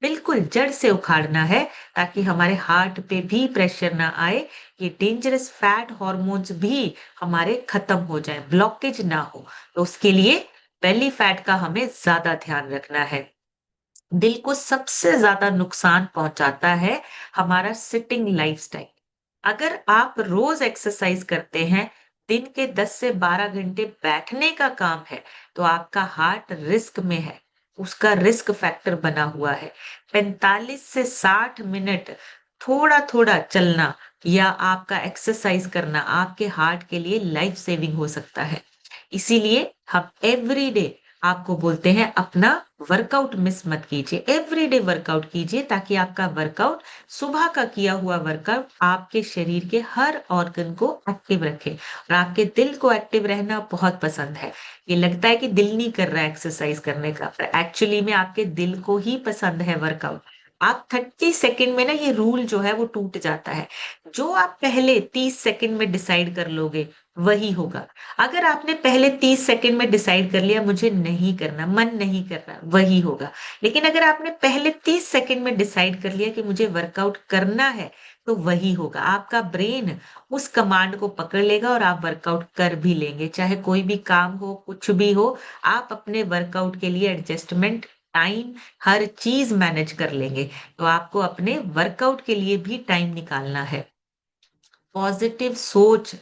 बिल्कुल जड़ से उखाड़ना है, ताकि हमारे हार्ट पे भी प्रेशर ना आए, ये डेंजरस फैट हॉर्मोन्स भी हमारे खत्म हो जाए, ब्लॉकेज ना हो। तो उसके लिए बेली फैट का हमें ज्यादा ध्यान रखना है। दिल को सबसे ज्यादा नुकसान पहुंचाता है हमारा सिटिंग लाइफस्टाइल। अगर आप रोज एक्सरसाइज करते हैं, दिन के 10 से 12 घंटे बैठने का काम है, तो आपका हार्ट रिस्क में है, उसका रिस्क फैक्टर बना हुआ है। 45 से 60 मिनट थोड़ा थोड़ा चलना या आपका एक्सरसाइज करना आपके हार्ट के लिए लाइफ सेविंग हो सकता है। इसीलिए हम एवरी डे आपको बोलते हैं, अपना वर्कआउट मिस मत कीजिए, एवरीडे वर्कआउट कीजिए, ताकि आपका वर्कआउट, सुबह का किया हुआ वर्कआउट, आपके शरीर के हर ऑर्गन को एक्टिव रखे। और आपके दिल को एक्टिव रहना बहुत पसंद है। ये लगता है कि दिल नहीं कर रहा है एक्सरसाइज करने का, पर एक्चुअली में आपके दिल को ही पसंद है वर्कआउट। आप 30 सेकंड में ना ये रूल जो है वो टूट जाता है। जो आप पहले 30 सेकंड में डिसाइड कर लोगे, वही होगा। अगर आपने पहले 30 सेकंड में डिसाइड कर लिया मुझे नहीं करना, मन नहीं कर रहा, वही होगा। लेकिन अगर आपने पहले 30 सेकंड में डिसाइड कर लिया कि मुझे वर्कआउट करना है, तो वही होगा। आपका ब्रेन उस कमांड को पकड़ लेगा और आप वर्कआउट कर भी लेंगे। चाहे कोई भी काम हो, कुछ भी हो, आप अपने वर्कआउट के लिए एडजस्टमेंट, टाइम, हर चीज़ मैनेज कर लेंगे। तो आपको अपने वर्कआउट के लिए भी टाइम निकालना है। पॉजिटिव सोच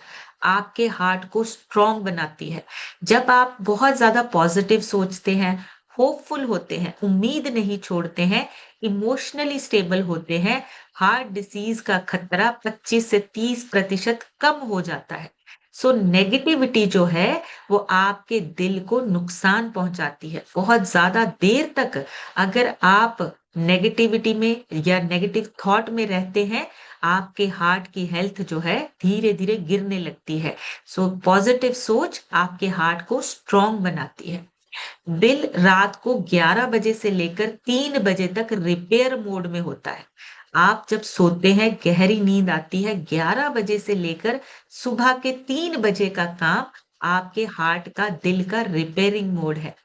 आपके हार्ट को स्ट्रॉन्ग बनाती है। जब आप बहुत ज़्यादा पॉजिटिव सोचते हैं, होपफुल होते हैं, उम्मीद नहीं छोड़ते हैं, इमोशनली स्टेबल होते हैं, हार्ट डिसीज़ का खतरा 25 से 30% कम हो जाता है। सो नेगेटिविटी जो है, वो आपके दिल को नुकसान पहुँचाती है। बहुत ज़्यादा देर तक अगर आप नेगेटिविटी में या नेगेटिव थॉट में रहते हैं, आपके हार्ट की हेल्थ जो है धीरे-धीरे गिरने लगती है। सो पॉजिटिव सोच आपके हार्ट को स्ट्रॉन्ग बनाती है। दिल रात को 11 बजे से लेकर 3 बजे तक रिपेयर मोड में होता है। आप जब सोते हैं, गहरी नींद आती है, 11 बजे से लेकर सुबह के 3 बजे का काम आपके हार्ट का, दिल का रिपेयरिंग मोड है।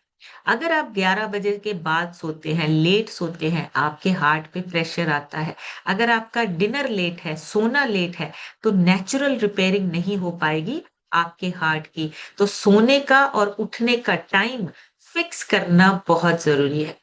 अगर आप 11 बजे के बाद सोते हैं, लेट सोते हैं, आपके हार्ट पे प्रेशर आता है। अगर आपका डिनर लेट है, सोना लेट है, तो नेचुरल रिपेयरिंग नहीं हो पाएगी आपके हार्ट की। तो सोने का और उठने का टाइम फिक्स करना बहुत ज़रूरी है।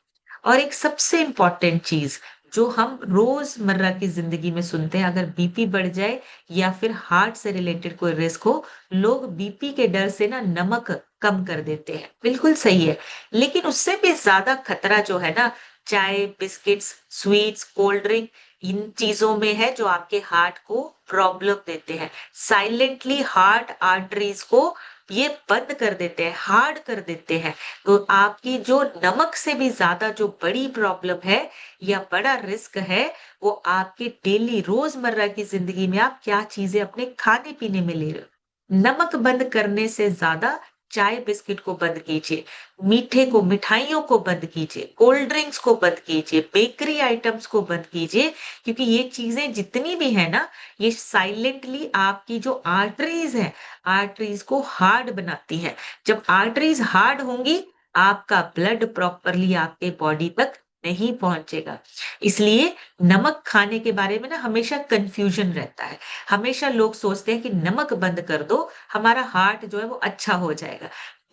और एक सबसे इम्पोर्टेंट चीज़ जो हम रोज़मर्रा की ज़िंदगी में सुनते हैं, अगर बीपी बढ़ जाए या फिर हार्ट से रिलेटेड कोई रिस्क हो, लोग बीपी के डर से ना नमक कम कर देते हैं। बिल्कुल सही है। लेकिन उससे भी ज़्यादा खतरा जो है ना, चाय, बिस्किट्स, स्वीट्स, कोल्ड ड्रिंक, इन चीज़ों में है जो आपके हार्ट को प्रॉब्लम देते हैं। साइलेंटली हार्ट आर्टरीज़ को ये बंद कर देते हैं, हार्ड कर देते हैं। तो आपकी जो नमक से भी ज़्यादा जो बड़ी प्रॉब्लम है या बड़ा रिस्क है, वो आपकी डेली रोज़मर्रा की ज़िंदगी में आप क्या चीज़ें अपने खाने-पीने में ले रहे हो। नमक बंद करने से ज़्यादा चाय बिस्किट को बंद कीजिए, मीठे को, मिठाइयों को बंद कीजिए, कोल्ड ड्रिंक्स को बंद कीजिए, बेकरी आइटम्स को बंद कीजिए, क्योंकि ये चीज़ें जितनी भी हैं ना, ये साइलेंटली आपकी जो आर्टरीज़ हैं, आर्टरीज़ को हार्ड बनाती हैं। जब आर्टरीज़ हार्ड होंगी, आपका ब्लड प्रॉपरली आपके बॉडी तक नहीं पहुँचेगा। इसलिए नमक खाने के बारे में ना हमेशा कन्फ्यूज़न रहता है। हमेशा लोग सोचते हैं कि नमक बंद कर दो, हमारा हार्ट जो है वो अच्छा हो जाएगा।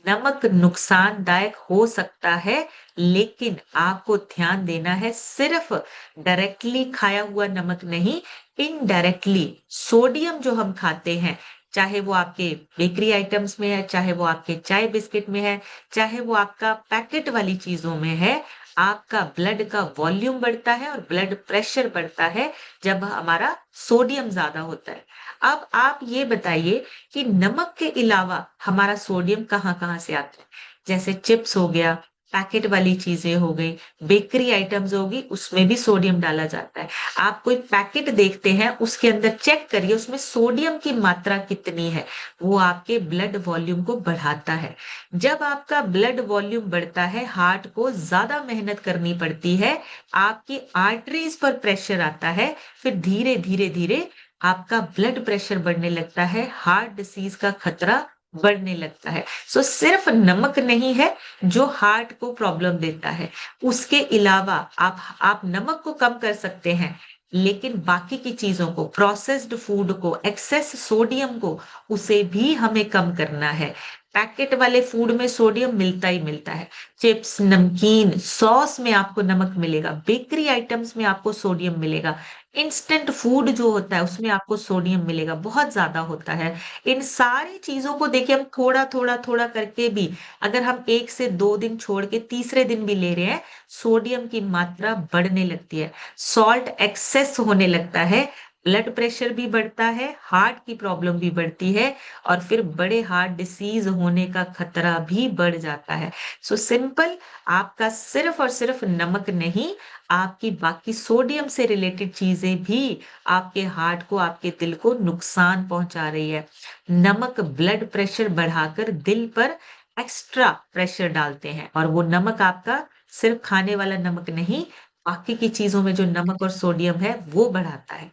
नमक नुकसानदायक हो सकता है, लेकिन आपको ध्यान देना है सिर्फ़ डायरेक्टली खाया हुआ नमक नहीं, इनडायरेक्टली सोडियम जो हम खाते हैं, चाहे वो आपके बेकरी आइटम्स में है, चाहे वो आपके चाय बिस्किट में है, चाहे वो आपका पैकेट वाली चीज़ों में है, आपका ब्लड का वॉल्यूम बढ़ता है और ब्लड प्रेशर बढ़ता है जब हमारा सोडियम ज़्यादा होता है। अब आप ये बताइए कि नमक के अलावा हमारा सोडियम कहाँ-कहाँ से आता है? जैसे चिप्स हो गया, पैकेट वाली चीज़ें हो गई, बेकरी आइटम्स होगी, उसमें भी सोडियम डाला जाता है। आप कोई पैकेट देखते हैं, उसके अंदर चेक करिए उसमें सोडियम की मात्रा कितनी है, वो आपके ब्लड वॉल्यूम को बढ़ाता है। जब आपका ब्लड वॉल्यूम बढ़ता है, हार्ट को ज़्यादा मेहनत करनी पड़ती है, आपकी आर्टरीज़ पर प्रेशर आता है, फिर धीरे-धीरे आपका ब्लड प्रेशर बढ़ने लगता है, हार्ट डिसीज़ का खतरा बढ़ने लगता है। सो सिर्फ नमक नहीं है जो हार्ट को प्रॉब्लम देता है, उसके अलावा आप नमक को कम कर सकते हैं, लेकिन बाकी की चीज़ों को, प्रोसेस्ड फूड को, एक्सेस सोडियम को, उसे भी हमें कम करना है। पैकेट वाले फूड में सोडियम मिलता ही मिलता है। चिप्स, नमकीन, सॉस में आपको नमक मिलेगा, बेकरी आइटम्स में आपको सोडियम मिलेगा, इंस्टेंट फूड जो होता है उसमें आपको सोडियम मिलेगा, बहुत ज़्यादा होता है। इन सारी चीज़ों को देखिए हम थोड़ा-थोड़ा करके भी अगर हम 1 से 2 दिन छोड़ के तीसरे दिन भी ले रहे हैं, सोडियम की मात्रा बढ़ने लगती है, सॉल्ट एक्सेस होने लगता है, ब्लड प्रेशर भी बढ़ता है, हार्ट की प्रॉब्लम भी बढ़ती है और फिर बड़े हार्ट डिसीज़ होने का खतरा भी बढ़ जाता है। सो सिंपल, आपका सिर्फ़ और सिर्फ़ नमक नहीं, आपकी बाकी सोडियम से रिलेटेड चीज़ें भी आपके हार्ट को, आपके दिल को नुकसान पहुँचा रही है। नमक ब्लड प्रेशर बढ़ाकर दिल पर एक्स्ट्रा प्रेशर डालते हैं और वो नमक आपका सिर्फ़ खाने वाला नमक नहीं, बाकी की चीजों में जो नमक और सोडियम है वो बढ़ाता है।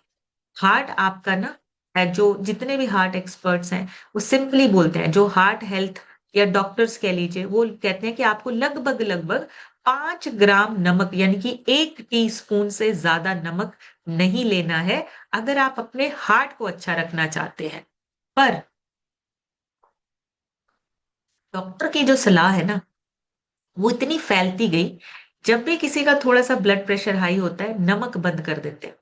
हार्ट आपका ना जो जितने भी हार्ट एक्सपर्ट्स हैं वो सिंपली बोलते हैं, जो हार्ट हेल्थ या डॉक्टर्स कह लीजिए, वो कहते हैं कि आपको लगभग लगभग 5 ग्राम नमक यानी कि 1 टीस्पून से ज्यादा नमक नहीं लेना है अगर आप अपने हार्ट को अच्छा रखना चाहते हैं। पर डॉक्टर की जो सलाह है ना वो इतनी फैलती गई, जब भी किसी का थोड़ा सा ब्लड प्रेशर हाई होता है नमक बंद कर देते हैं।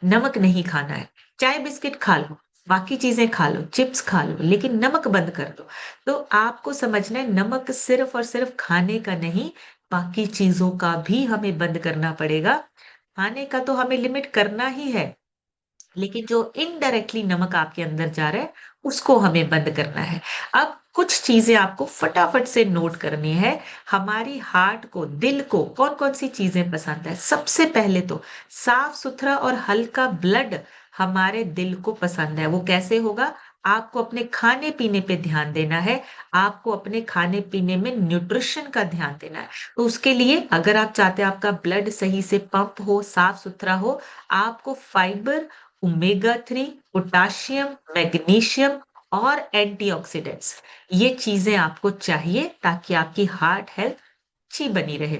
नमक नहीं खाना है, चाय बिस्किट खा लो, बाकी चीजें खा लो, चिप्स खा लो, लेकिन नमक बंद कर दो। तो आपको समझना है नमक सिर्फ और सिर्फ खाने का नहीं, बाकी चीजों का भी हमें बंद करना पड़ेगा। खाने का तो हमें लिमिट करना ही है, लेकिन जो इनडायरेक्टली नमक आपके अंदर जा रहा है उसको हमें बंद करना है। अब कुछ चीजें आपको फटाफट से नोट करनी है। हमारी हार्ट को, दिल को कौन कौन सी चीजें पसंद है? सबसे पहले तो साफ सुथरा और हल्का ब्लड हमारे दिल को पसंद है। वो कैसे होगा? आपको अपने खाने पीने पे ध्यान देना है, आपको अपने खाने पीने में न्यूट्रिशन का ध्यान देना है। तो उसके लिए अगर आप चाहते हैं आपका ब्लड सही से पंप हो, साफ सुथरा हो, आपको फाइबर, ओमेगा 3, पोटाशियम, मैग्नीशियम और एंटीऑक्सीडेंट्स, ये चीजें आपको चाहिए ताकि आपकी हार्ट हेल्थ अच्छी बनी रहे।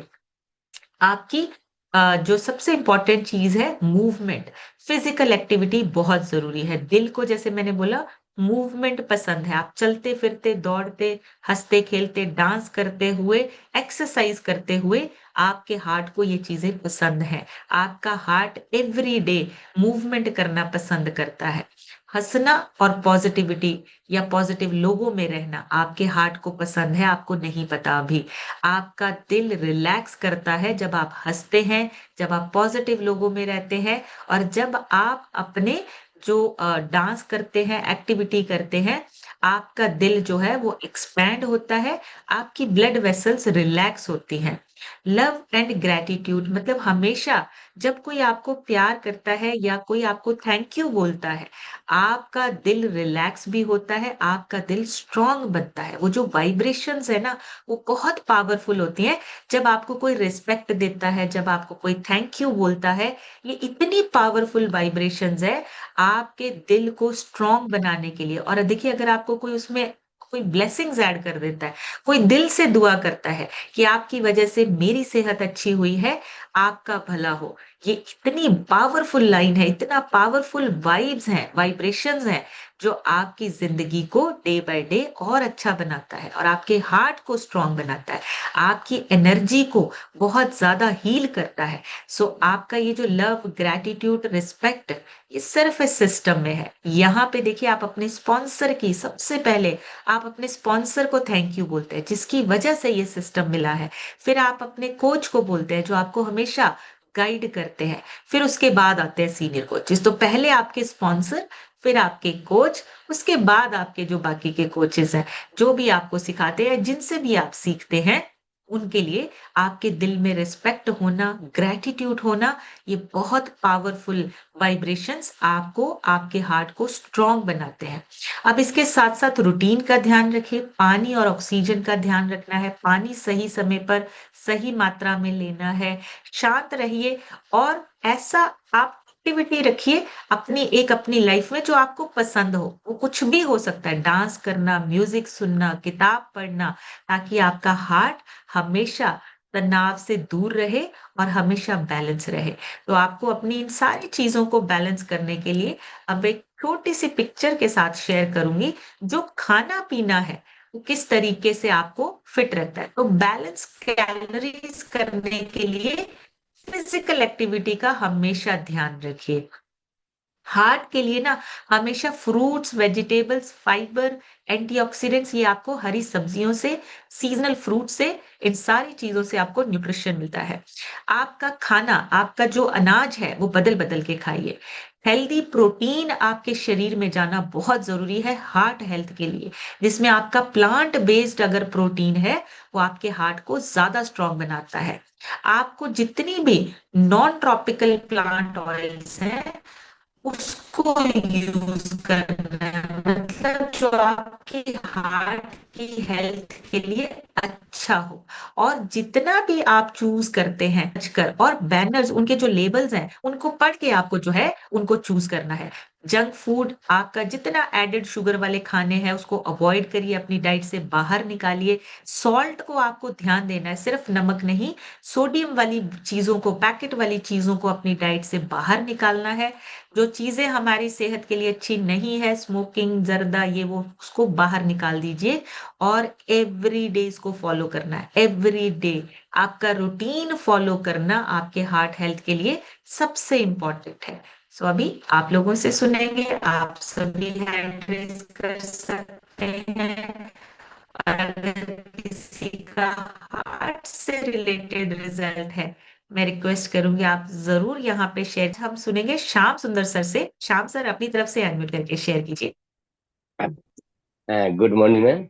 आपकी जो सबसे इंपॉर्टेंट चीज है मूवमेंट, फिजिकल एक्टिविटी बहुत जरूरी है। दिल को जैसे मैंने बोला मूवमेंट पसंद है, आप चलते फिरते, दौड़ते, हंसते खेलते, डांस करते हुए, एक्सरसाइज करते हुए आपके हार्ट को ये चीजें पसंद है। आपका हार्ट एवरी डे मूवमेंट करना पसंद करता है। हंसना और पॉजिटिविटी या पॉजिटिव लोगों में रहना आपके हार्ट को पसंद है, आपको नहीं पता अभी। आपका दिल रिलैक्स करता है जब आप हंसते हैं, जब आप पॉजिटिव लोगों में रहते हैं, और जब आप अपने जो डांस करते हैं, एक्टिविटी करते हैं, आपका दिल जो है वो एक्सपैंड होता है, आपकी ब्लड वेसल्स रिलैक्स होती हैं। लव एंड ग्रेटिट्यूड मतलब हमेशा जब कोई आपको प्यार करता है या कोई आपको थैंक यू बोलता है, आपका दिल रिलैक्स भी होता है, आपका दिल स्ट्रांग बनता है। वो जो वाइब्रेशंस है ना वो बहुत पावरफुल होती हैं। जब आपको कोई रिस्पेक्ट देता है, जब आपको कोई थैंक यू बोलता है, ये इतनी पावरफुल वाइब्रेशंस है आपके दिल को स्ट्रांग बनाने के लिए। और देखिए अगर आपको कोई उसमें कोई ब्लेसिंग्स ऐड कर देता है, कोई दिल से दुआ करता है कि आपकी वजह से मेरी सेहत अच्छी हुई है, आपका भला हो, ये इतनी पावरफुल लाइन है, इतना पावरफुल वाइब्स हैं, वाइब्रेशंस हैं, जो आपकी जिंदगी को डे बाय डे और अच्छा बनाता है और आपके हार्ट को स्ट्रांग बनाता है, आपकी एनर्जी को बहुत ज्यादा हील करता है। सो आपका ये जो लव, ग्रैटिट्यूड, रिस्पेक्ट, ये सिर्फ इस सिस्टम में है। यहाँ पे देखिए आप अपने स्पॉन्सर की, सबसे पहले आप अपने स्पॉन्सर को थैंक यू बोलते हैं जिसकी वजह से ये सिस्टम मिला है। फिर आप अपने कोच को बोलते हैं जो आपको हमेशा गाइड करते हैं। फिर उसके बाद आते हैं सीनियर कोचेस। तो पहले आपके स्पॉन्सर, फिर आपके कोच, उसके बाद आपके जो बाकी के कोचेस हैं, जो भी आपको सिखाते हैं, जिनसे भी आप सीखते हैं, उनके लिए आपके दिल में रिस्पेक्ट होना, ग्रेटिट्यूड होना, ये बहुत पावरफुल वाइब्रेशंस आपको, आपके हार्ट को स्ट्रांग बनाते हैं। अब इसके साथ साथ रूटीन का ध्यान रखिए, पानी और ऑक्सीजन का ध्यान रखना है, पानी सही समय पर सही मात्रा में लेना है, शांत रहिए, और ऐसा आप एक्टिविटी रखिए अपनी लाइफ में जो आपको पसंद हो। वो कुछ भी हो सकता है, डांस करना, म्यूजिक सुनना, किताब पढ़ना, ताकि आपका हार्ट हमेशा तनाव से दूर रहे और हमेशा बैलेंस रहे। तो आपको अपनी इन सारी चीजों को बैलेंस करने के लिए अब एक छोटी सी पिक्चर के साथ शेयर करूंगी, जो खाना पीना है वो किस तरीके से आपको फिट रखता है। तो बैलेंस कैलोरीज करने के लिए फिजिकल एक्टिविटी का हमेशा ध्यान रखिए। हार्ट के लिए ना हमेशा फ्रूट्स, वेजिटेबल्स, फाइबर, एंटीऑक्सीडेंट्स, ये आपको हरी सब्जियों से, सीजनल फ्रूट से, इन सारी चीजों से आपको न्यूट्रिशन मिलता है। आपका खाना, आपका जो अनाज है वो बदल बदल के खाइए। हेल्दी प्रोटीन आपके शरीर में जाना बहुत जरूरी है हार्ट हेल्थ के लिए, जिसमें आपका प्लांट बेस्ड अगर प्रोटीन है वो आपके हार्ट को ज्यादा स्ट्रांग बनाता है। आपको जितनी भी नॉन ट्रॉपिकल प्लांट ऑयल्स हैं उसको यूज करना है, मतलब जो आपकी हार्ट की हेल्थ के लिए अच्छा हो। और जितना भी आप चूज करते हैं कर, और बैनर्स उनके जो लेबल्स हैं उनको पढ़ के आपको जो है उनको चूज करना है। जंक फूड आपका जितना एडेड शुगर वाले खाने हैं उसको अवॉइड करिए, अपनी डाइट से बाहर निकालिए। सॉल्ट को आपको ध्यान देना है, सिर्फ नमक नहीं, सोडियम वाली चीजों को, पैकेट वाली चीजों को अपनी डाइट से बाहर निकालना है। जो चीजें हमारी सेहत के लिए अच्छी नहीं है, स्मोकिंग, जर्दा, ये वो, उसको बाहर निकाल दीजिए। और एवरी डे इसको फॉलो करना है, एवरी डे। आपका रूटीन फॉलो करना आपके हार्ट हेल्थ के लिए सबसे इंपॉर्टेंट है। सो अभी आप लोगों से सुनेंगे, आप सभी हैंड रेज कर सकते हैं। और अगर किसी का हार्ट से रिलेटेड रिजल्ट है, मैं रिक्वेस्ट करूंगी आप जरूर यहाँ पे शेयर। हम सुनेंगे श्याम सुंदर सर से। श्याम सर अपनी तरफ से अनम्यूट करके शेयर कीजिए। Good morning ma'am.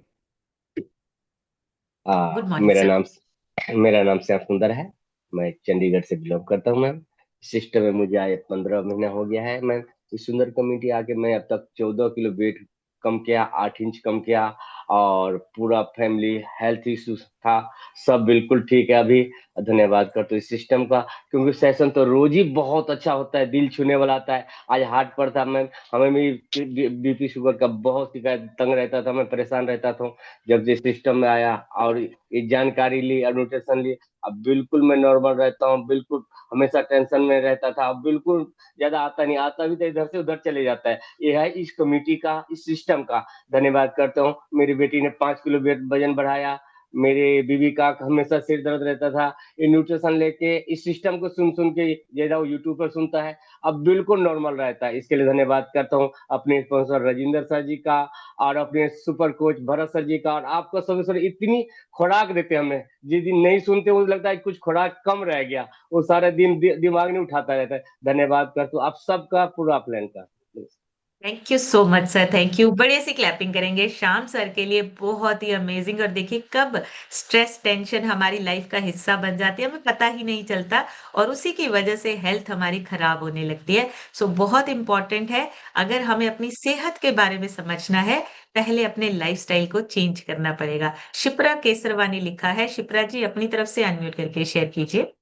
Good morning मेरा सर। नाम मेरा नाम श्याम सुंदर है। मैं चंडीगढ़ से बिलोंग करता हूँ मैम। सिस्टम में मुझे आए 15 महीना हो गया है मैम। इस सुंदर कम्युनिटी आके मैं अब तक 14 किलो वेट कम किया, 8 इंच कम किया। और पूरा फैमिली हेल्थ इश्यूज था, सब बिल्कुल ठीक है अभी। धन्यवाद करते इस सिस्टम का, क्योंकि सेशन तो रोज ही बहुत अच्छा होता है, दिल छूने वाला आता है। आज हार्ट पर था मैम, हमें भी बीपी शुगर का बहुत शिकायत, तंग रहता था, मैं परेशान रहता था। जब से सिस्टम में आया और ये जानकारी ली और न्यूट्रिशन ली, अब बिल्कुल मैं नॉर्मल रहता हूँ बिल्कुल। हमेशा टेंशन में रहता था, अब बिल्कुल ज्यादा आता नहीं, आता भी तो इधर से उधर चले जाता है। ये है इस कमेटी का, इस सिस्टम का धन्यवाद करता हूँ। मेरी बेटी ने 5 किलो वजन बढ़ाया। मेरे बीवी का हमेशा सिर दर्द रहता था, ये न्यूट्रिशन लेके इस सिस्टम को सुन सुन के, जैसा वो यूट्यूब पर सुनता है, अब बिल्कुल नॉर्मल रहता है। इसके लिए धन्यवाद करता हूँ अपने स्पॉन्सर राजेंद्र सर जी का, और अपने सुपर कोच भरत सर जी का, और आपका सभी सर इतनी खुराक देते हैं हमें। जिस दिन नहीं सुनते मुझे लगता है कुछ खुराक कम रह गया, वो सारे दिन दिमाग नहीं उठाता रहता है। धन्यवाद करता हूँ आप सबका, पूरा प्लान का। Thank you so much sir, thank you. बड़े सी क्लैपिंग करेंगे श्याम सर के लिए, बहुत ही अमेजिंग। और देखिए कब स्ट्रेस टेंशन हमारी लाइफ का हिस्सा बन जाती है हमें पता ही नहीं चलता, और उसी की वजह से हेल्थ हमारी खराब होने लगती है। सो बहुत इंपॉर्टेंट है, अगर हमें अपनी सेहत के बारे में समझना है, पहले अपने लाइफस्टाइल को चेंज करना पड़ेगा। शिप्रा केसरवानी लिखा है, शिप्रा जी अपनी तरफ से अनम्यूट करके शेयर कीजिए।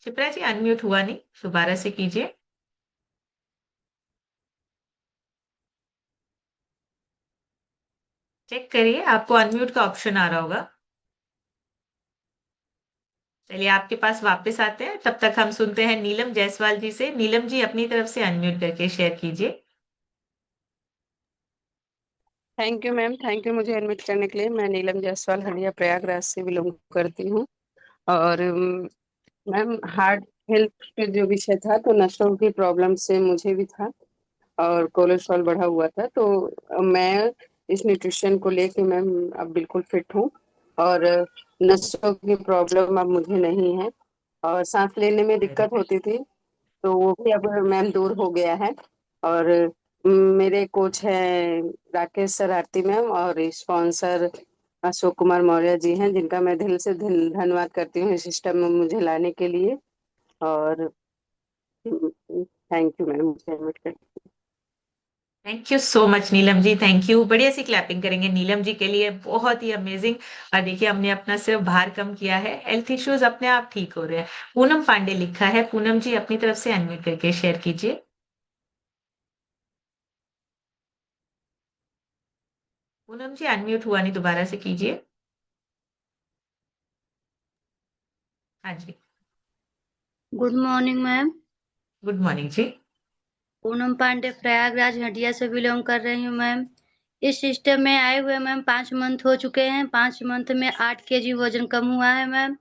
शिप्रा जी अनम्यूट हुआ नहीं, दोबारा से कीजिए। चेक करिए, आपको अनम्यूट का ऑप्शन आ रहा होगा। चलिए आपके पास वापस आते हैं, तब तक हम सुनते हैं नीलम जायसवाल जी से। नीलम जी अपनी तरफ से अनम्यूट करके शेयर कीजिए। Thank you ma'am, thank you मुझे एडमिट करने के लिए। मैं नीलम जायसवाल हंडिया प्रयागराज से बिलोंग करती हूँ। और मैम हार्ट हेल्थ पे जो विषय था, तो नसों की प्रॉब्लम से मुझे भी था और कोलेस्ट्रॉल बढ़ा हुआ था। तो मैं इस न्यूट्रिशन को लेके मैम अब बिल्कुल फिट हूँ, और नसों की प्रॉब्लम अब मुझे नहीं है। और सांस लेने में वेरी दिक्कत होती थी, तो वो भी अब मैम दूर हो गया है। और मेरे कोच हैं राकेश सर आरती मैम, और स्पॉन्सर अशोक कुमार मौर्य जी हैं, जिनका मैं दिल से धन्यवाद करती हूँ इस सिस्टम में मुझे लाने के लिए। और थैंक यू मैम मुझे एडमिट कर। Thank you so much Neelam ji, thank you. बढ़िया सी क्लैपिंग करेंगे नीलम जी के लिए, बहुत ही अमेजिंग। और देखिए हमने अपना सिर्फ भार कम किया है, हेल्थ इश्यूज अपने आप ठीक हो रहे हैं। पूनम पांडे लिखा है, पूनम जी अपनी तरफ से अनम्यूट करके शेयर कीजिए। पूनम जी अनम्यूट हुआ नहीं, दोबारा से कीजिए। हाँ जी। Good morning ma'am. Good morning जी। पूनम पांडे प्रयागराज हटिया से बिलोंग कर रही हूँ मैम। इस सिस्टम में आए हुए मैम 5 मंथ हो चुके हैं। 5 मंथ में 8 kg वजन कम हुआ है मैम।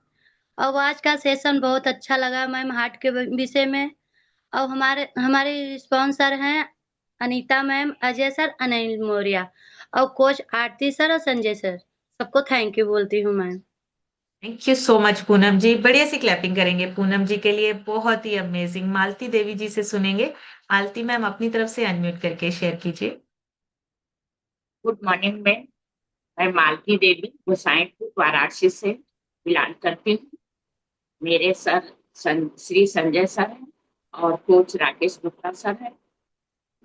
और आज का सेशन बहुत अच्छा लगा मैम हार्ट के विषय में। और हमारे हमारे स्पॉन्सर हैं अनीता मैम, अजय सर, अनिल मौर्य, और कोच आरती सर और संजय सर। सबको थैंक यू बोलती हूँ मैम। Thank you so much Poonam ji, बढ़िया सी क्लैपिंग करेंगे पूनम जी के लिए, बहुत ही अमेजिंग। मालती देवी जी से सुनेंगे। मालती मैम अपनी तरफ से अनम्यूट करके शेयर कीजिए। Good morning ma'am. मैं मालती देवी गोसाइनपुर वाराणसी से बिलोंग करती हूँ। मेरे सर श्री संजय सर हैं, और कोच राकेश गुप्ता सर है।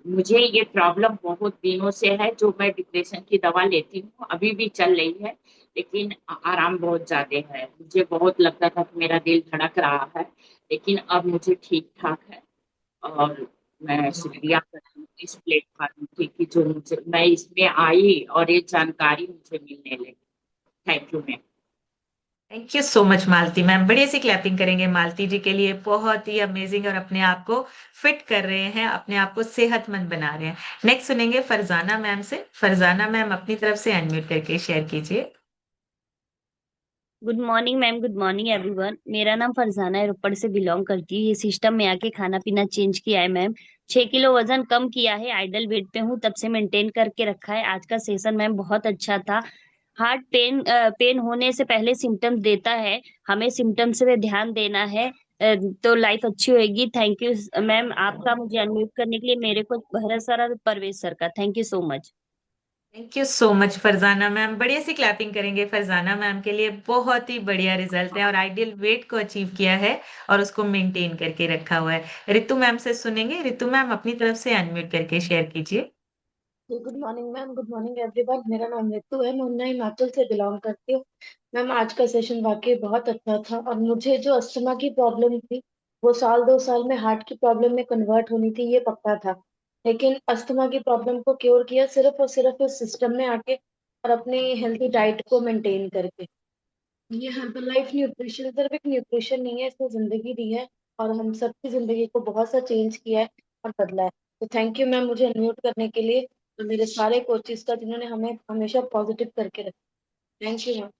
मुझे ये प्रॉब्लम बहुत दिनों से है, जो मैं डिप्रेशन की दवा लेती हूँ, अभी भी चल रही है, लेकिन आराम बहुत ज्यादा है। मुझे बहुत लगता था कि मेरा दिल धड़क रहा है, लेकिन अब मुझे ठीक ठाक है। और मैं शुक्रिया करती हूँ इस प्लेटफॉर्म की कि जो मुझे, मैं इसमें आई और ये जानकारी मुझे मिलने लगी। Thank you ma'am. Thank you so much Malti ma'am. बढ़िया सी क्लैपिंग करेंगे मालती जी के लिए, बहुत ही अमेजिंग और अपने आप को फिट कर रहे हैं, अपने आप को सेहतमंद बना रहे हैं। नेक्स्ट सुनेंगे फरजाना मैम से। फरजाना मैम अपनी तरफ से अनम्यूट करके शेयर कीजिए। Good morning ma'am, good morning everyone. मेरा नाम फरजाना है, रोपड़ से बिलोंग करती हूँ। ये सिस्टम में आके खाना पीना चेंज किया है मैम। 6 किलो वजन कम किया है, आइडल वेट पे हूँ तब से मेंटेन करके रखा है। आज का सेशन मैम बहुत अच्छा था। हार्ट पेन होने से पहले सिम्टम्स देता है, हमें सिम्टम्स पे ध्यान देना है, तो लाइफ अच्छी होगी। थैंक यू मैम आपका, मुझे अनम्यूट करने के लिए। मेरे को भरोसा रहा परवेज सर का। Thank you so much. Thank you so much Farzana ma'am. बढ़िया सी क्लैपिंग करेंगे फरजाना मैम के लिए, बहुत ही बढ़िया रिजल्ट है और आइडियल वेट को अचीव किया है और उसको मेंटेन करके रखा हुआ है। रितु मैम से सुनेंगे। रितु मैम अपनी तरफ से अनम्यूट करके शेयर कीजिए। Good morning ma'am, good morning everyone. मेरा नाम रितु है, मैं उन्ना हिमाचल से बिलोंग करती हूँ। मैम आज का सेशन वाकई बहुत अच्छा था और मुझे जो अस्थमा की प्रॉब्लम थी वो 1-2 साल में हार्ट की प्रॉब्लम में कन्वर्ट होनी थी, ये पक्का था। लेकिन अस्थमा की प्रॉब्लम को क्योर किया सिर्फ और सिर्फ इस सिस्टम में आके और अपनी हेल्थी डाइट को मेंटेन करके। ये हर्बल लाइफ न्यूट्रिशन सिर्फ एक न्यूट्रिशन नहीं है, इसने जिंदगी दी है और हम सबकी जिंदगी को बहुत सा चेंज किया है और बदला है। तो थैंक यू मैम मुझे अनम्यूट करने के लिए और मेरे सारे कोचेस का जिन्होंने हमें हमेशा पॉजिटिव करके रखा। Thank you ma'am.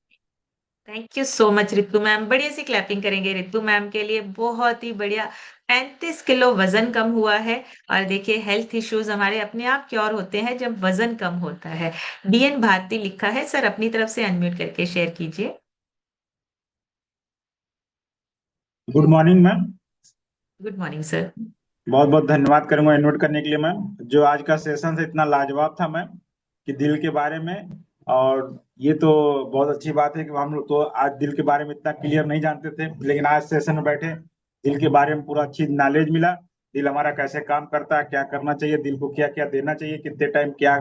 Thank you so much Ritu ma'am. बढ़िया सी क्लैपिंग करेंगे रितु मैम के लिए, बहुत ही बढ़िया। 35 किलो वजन कम हुआ है और देखिए हेल्थ इश्यूज हमारे अपने आप क्योर होते हैं जब वजन कम होता है। डीएन भारती लिखा है, सर अपनी तरफ से अनम्यूट करके शेयर कीजिए। Good morning ma'am. Good morning sir. बहुत बहुत धन्यवाद करूंगा इन्वाइट करने के लिए मैम। जो आज का सेशन से इतना लाजवाब था मैम कि दिल के बारे में, और ये तो बहुत अच्छी बात है कि हम लोग तो आज दिल के बारे में इतना क्लियर नहीं जानते थे, लेकिन आज सेशन में बैठे दिल के बारे में पूरा अच्छी नॉलेज मिला। दिल हमारा कैसे काम करता है, क्या करना चाहिए, दिल को क्या क्या देना चाहिए, कितने टाइम क्या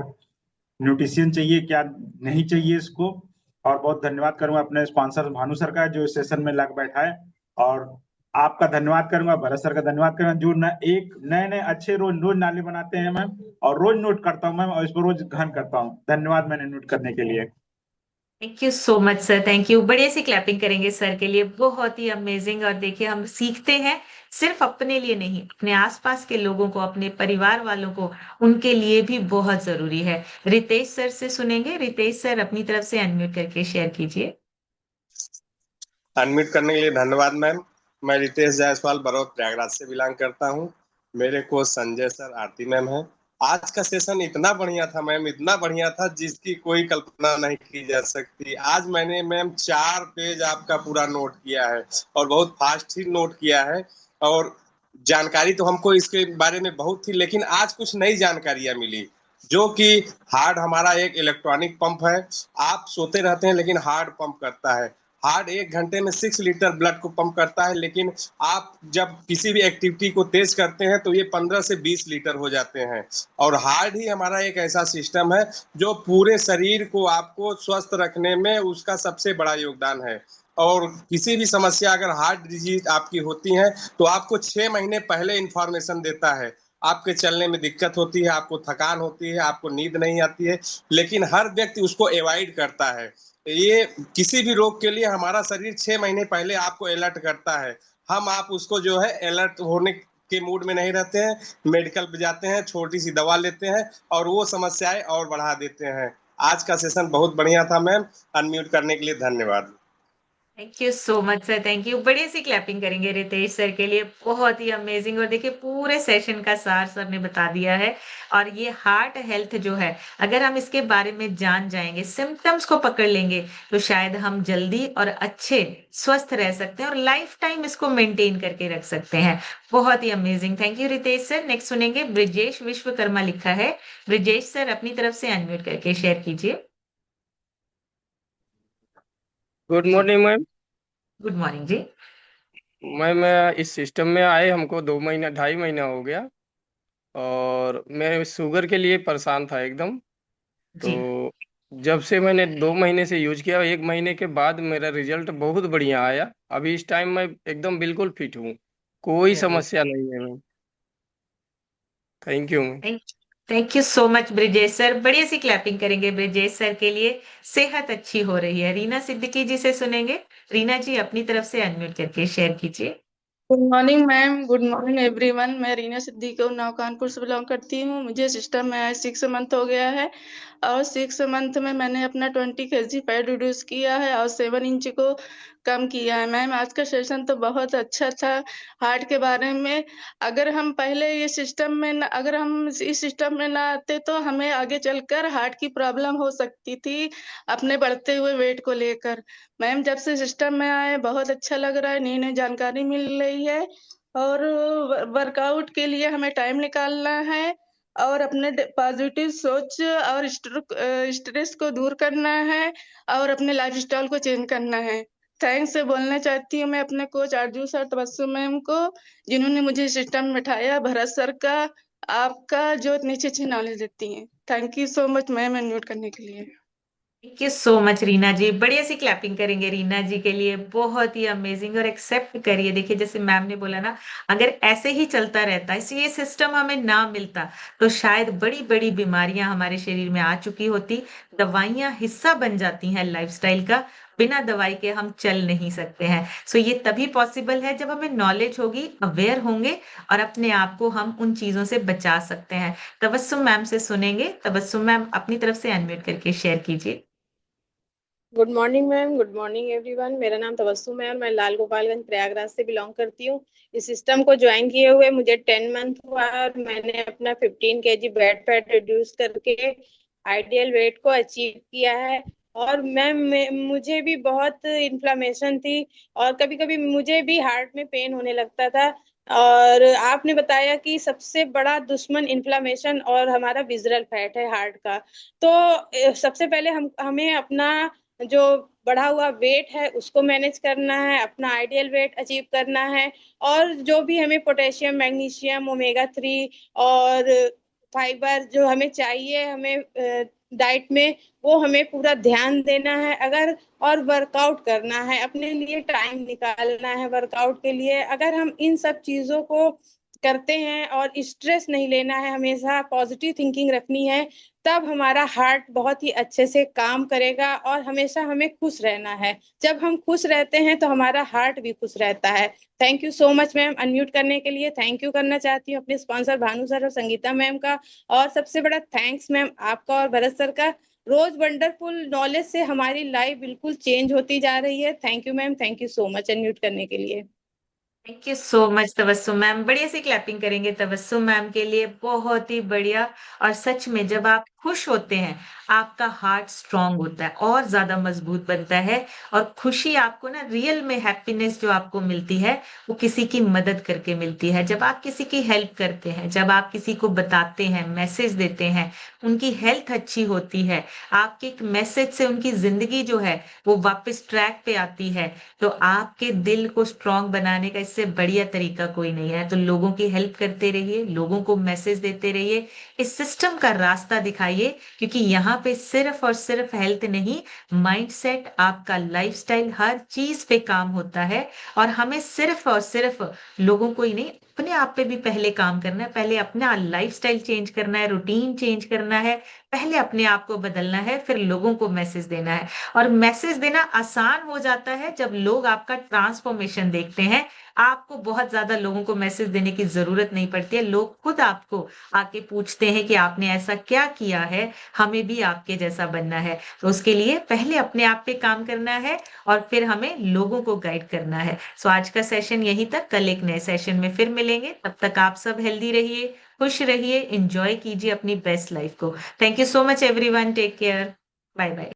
न्यूट्रिशन चाहिए, क्या नहीं चाहिए इसको। और बहुत धन्यवाद करूंगा अपने स्पॉन्सर भानु सर का जो इस सेशन में लग बैठा है, और आपका धन्यवाद करूंगा, भरत सर का धन्यवाद करूंगा जो एक नए नए अच्छे रोज रोज नाले बनाते हैं मैम, और रोज नोट करता हूँ मैम और इसको रोज गहन करता हूँ। धन्यवाद मैंने नोट करने के लिए। Thank you so much sir, thank you. बढ़िया सी क्लैपिंग करेंगे सर के लिए, बहुत ही अमेजिंग। और देखिए हम सीखते हैं सिर्फ अपने लिए नहीं, अपने आसपास के लोगों को, अपने परिवार वालों को, उनके लिए भी बहुत जरूरी है। रितेश सर से सुनेंगे। रितेश सर अपनी तरफ से अनम्यूट करके शेयर कीजिए। अनम्यूट करने के लिए धन्यवाद मैम। मैं रितेश जायसवाल बड़ौद प्रयागराज से बिलोंग करता हूँ। मेरे कोच संजय सर, आरती मैम है। आज का सेशन इतना बढ़िया था मैम, इतना बढ़िया था जिसकी कोई कल्पना नहीं की जा सकती। आज मैंने मैम 4 पेज आपका पूरा नोट किया है और बहुत फास्ट ही नोट किया है। और जानकारी तो हमको इसके बारे में बहुत थी, लेकिन आज कुछ नई जानकारियां मिली, जो कि हार्ट हमारा एक इलेक्ट्रॉनिक पंप है। आप सोते रहते हैं लेकिन हार्ट पंप करता है। हार्ट 1 घंटे में 6 लीटर ब्लड को पंप करता है, लेकिन आप जब किसी भी एक्टिविटी को तेज करते हैं तो ये 15 से 20 लीटर हो जाते हैं। और हार्ट ही हमारा एक ऐसा सिस्टम है जो पूरे शरीर को आपको स्वस्थ रखने में उसका सबसे बड़ा योगदान है। और किसी भी समस्या अगर हार्ट डिजीज आपकी होती है तो आपको 6 महीने पहले इंफॉर्मेशन देता है। आपके चलने में दिक्कत होती है, आपको थकान होती है, आपको नींद नहीं आती है, लेकिन हर व्यक्ति उसको अवॉइड करता है। ये किसी भी रोग के लिए हमारा शरीर 6 महीने पहले आपको अलर्ट करता है। हम आप उसको जो है अलर्ट होने के मूड में नहीं रहते हैं, मेडिकल पे जाते हैं, छोटी सी दवा लेते हैं और वो समस्याएं और बढ़ा देते हैं। आज का सेशन बहुत बढ़िया था मैम। अनम्यूट करने के लिए धन्यवाद। Thank you so much sir, thank you. बड़ी सी क्लैपिंग करेंगे रितेश सर के लिए, बहुत ही अमेजिंग। और देखिए पूरे सेशन का सार सर ने बता दिया है। और ये हार्ट हेल्थ जो है, अगर हम इसके बारे में जान जाएंगे, सिम्टम्स को पकड़ लेंगे, तो शायद हम जल्दी और अच्छे स्वस्थ रह सकते हैं और लाइफ टाइम इसको मेंटेन करके रख सकते हैं। बहुत ही amazing, thank you Ritesh sir. Next सुनेंगे ब्रिजेश विश्वकर्मा लिखा है। ब्रिजेश सर अपनी तरफ से अनम्यूट करके शेयर कीजिए। Good morning ma'am. Good morning जी। मैं इस सिस्टम में आए हमको 2 महीना 2.5 महीना हो गया, और मैं शुगर के लिए परेशान था एकदम। जी तो जब से मैंने 2 महीने से यूज किया, 1 महीने के बाद मेरा रिजल्ट बहुत बढ़िया आया। अभी इस टाइम मैं एकदम बिल्कुल फिट हूँ, कोई जरूर। समस्या नहीं है ma'am. Thank you ma'am. Thank thank you so much Brijesh sir. बढ़िया सी क्लैपिंग करेंगे ब्रिजेश सर के लिए। सेहत अच्छी हो रही है। रीना सिद्दीकी जी से सुनेंगे। रीना जी अपनी तरफ से अनम्यूट करके शेयर कीजिए। Good morning ma'am, good morning everyone. मैं रीना सिद्दीकी नाव कानपुर से बिलोंग करती हूँ। मुझे सिस्टम में आए 6 मंथ हो गया है, और 6 मंथ में मैंने अपना 20 kg फैट रिड्यूस किया है और 7 इंच को कम किया है। मैम आज का सेशन तो बहुत अच्छा था हार्ट के बारे में। अगर हम पहले ये सिस्टम में अगर हम इस सिस्टम में ना आते तो हमें आगे चलकर हार्ट की प्रॉब्लम हो सकती थी अपने बढ़ते हुए वेट को लेकर। मैम जब से सिस्टम में आए बहुत अच्छा लग रहा है, नई नई जानकारी मिल रही है, और वर्कआउट के लिए हमें टाइम निकालना है और अपने पॉजिटिव सोच और स्ट्रेस को दूर करना है और अपने लाइफस्टाइल को चेंज करना है। थैंक्स से बोलना चाहती हूँ मैं अपने कोच आरजू सर, तबस्सुम मैम को, जिन्होंने मुझे सिस्टम में बिठाया, भरत सर का, आपका, जो इतनी अच्छी अच्छी नॉलेज देती हैं। Thank you so much ma'am unmute करने के लिए। Thank you so much Reena ji. बढ़िया सी क्लैपिंग करेंगे रीना जी के लिए। बहुत ही अमेजिंग। और एक्सेप्ट करिए, देखिए जैसे मैम ने बोला ना, अगर ऐसे ही चलता रहता, इसी ये सिस्टम हमें ना मिलता, तो शायद बड़ी बड़ी बीमारियां हमारे शरीर में आ चुकी होती। दवाइयां हिस्सा बन जाती हैं लाइफस्टाइल का। बिना दवाई के हम चल नहीं सकते हैं। सो ये तभी पॉसिबल है जब हमें नॉलेज होगी, अवेयर होंगे, और अपने आप को हम उन चीजों से बचा सकते हैं। तबस्सुम मैम से सुनेंगे। तबस्सुम मैम अपनी तरफ से अनम्यूट करके शेयर कीजिए। Good morning ma'am, good morning everyone. मेरा नाम तबस्सुम है और मैं लाल गोपालगंज प्रयागराज से बिलोंग करती हूँ। इस सिस्टम को ज्वाइन किए हुए मुझे 10 मंथ हुआ है और मैंने अपना 15 kg बैड फैट रिड्यूस करके आइडियल वेट को अचीव किया है। और मैम मुझे भी बहुत इन्फ्लामेशन थी और कभी कभी मुझे भी हार्ट में पेन होने लगता था। और आपने बताया कि सबसे बड़ा दुश्मन इन्फ्लामेशन और हमारा विजरल फैट है हार्ट का। तो सबसे पहले हमें अपना जो बढ़ा हुआ वेट है उसको मैनेज करना है, अपना आइडियल वेट अचीव करना है, और जो भी हमें पोटेशियम, मैग्नीशियम, ओमेगा 3 और फाइबर जो हमें चाहिए, हमें डाइट में, वो हमें पूरा ध्यान देना है। अगर और वर्कआउट करना है, अपने लिए टाइम निकालना है वर्कआउट के लिए। अगर हम इन सब चीजों को करते हैं और स्ट्रेस नहीं लेना है, हमेशा पॉजिटिव थिंकिंग रखनी है, तब हमारा हार्ट बहुत ही अच्छे से काम करेगा। और हमेशा हमें खुश रहना है। जब हम खुश रहते हैं तो हमारा हार्ट भी खुश रहता है। Thank you so much ma'am unmute करने के लिए। थैंक यू करना चाहती हूँ अपने स्पॉन्सर भानु सर और संगीता मैम का। और सबसे बड़ा थैंक्स मैम आपका और भरत सर का। रोज वंडरफुल नॉलेज से हमारी लाइफ बिल्कुल चेंज होती जा रही है। Thank you ma'am, thank you so much unmute करने के लिए। Thank you so much Tabassum ma'am. बढ़िया सी क्लैपिंग करेंगे तबस्सुम मैम के लिए। बहुत ही बढ़िया। और सच में जब आप खुश होते हैं, आपका हार्ट स्ट्रांग होता है और ज्यादा मजबूत बनता है। और खुशी आपको ना, रियल में हैप्पीनेस जो आपको मिलती है, वो किसी की मदद करके मिलती है। जब आप किसी की हेल्प करते हैं, जब आप किसी को बताते हैं, मैसेज देते हैं, उनकी हेल्थ अच्छी होती है, आपके एक मैसेज से उनकी जिंदगी जो है वो वापस ट्रैक पे आती है, तो आपके दिल को स्ट्रांग बनाने का इससे बढ़िया तरीका कोई नहीं है। तो लोगों की हेल्प करते रहिए, लोगों को मैसेज देते रहिए, इस सिस्टम का रास्ता दिखाइए। क्योंकि यहाँ पे सिर्फ और सिर्फ हेल्थ नहीं, माइंडसेट, आपका लाइफस्टाइल, हर चीज पे काम होता है। और हमें सिर्फ और सिर्फ लोगों को ही नहीं, अपने आप पे भी पहले काम करना है। पहले अपना लाइफस्टाइल चेंज करना है, रूटीन चेंज करना है। पहले अपने आप को बदलना है, फिर लोगों को मैसेज देना है। और मैसेज देना आसान हो जाता है जब लोग आपका ट्रांसफॉर्मेशन देखते हैं। आपको बहुत ज्यादा लोगों को मैसेज देने की जरूरत नहीं पड़ती है। लोग खुद आपको आके पूछते हैं कि आपने ऐसा क्या किया है, हमें भी आपके जैसा बनना है। तो उसके लिए पहले अपने आप पे काम करना है और फिर हमें लोगों को गाइड करना है। सो आज का सेशन यहीं तक। कल एक नए सेशन में फिर मिलेंगे। तब तक आप सब हेल्दी रहिए, खुश रहिए, एंजॉय कीजिए अपनी बेस्ट लाइफ को। Thank you so much everyone. Take care. Bye bye.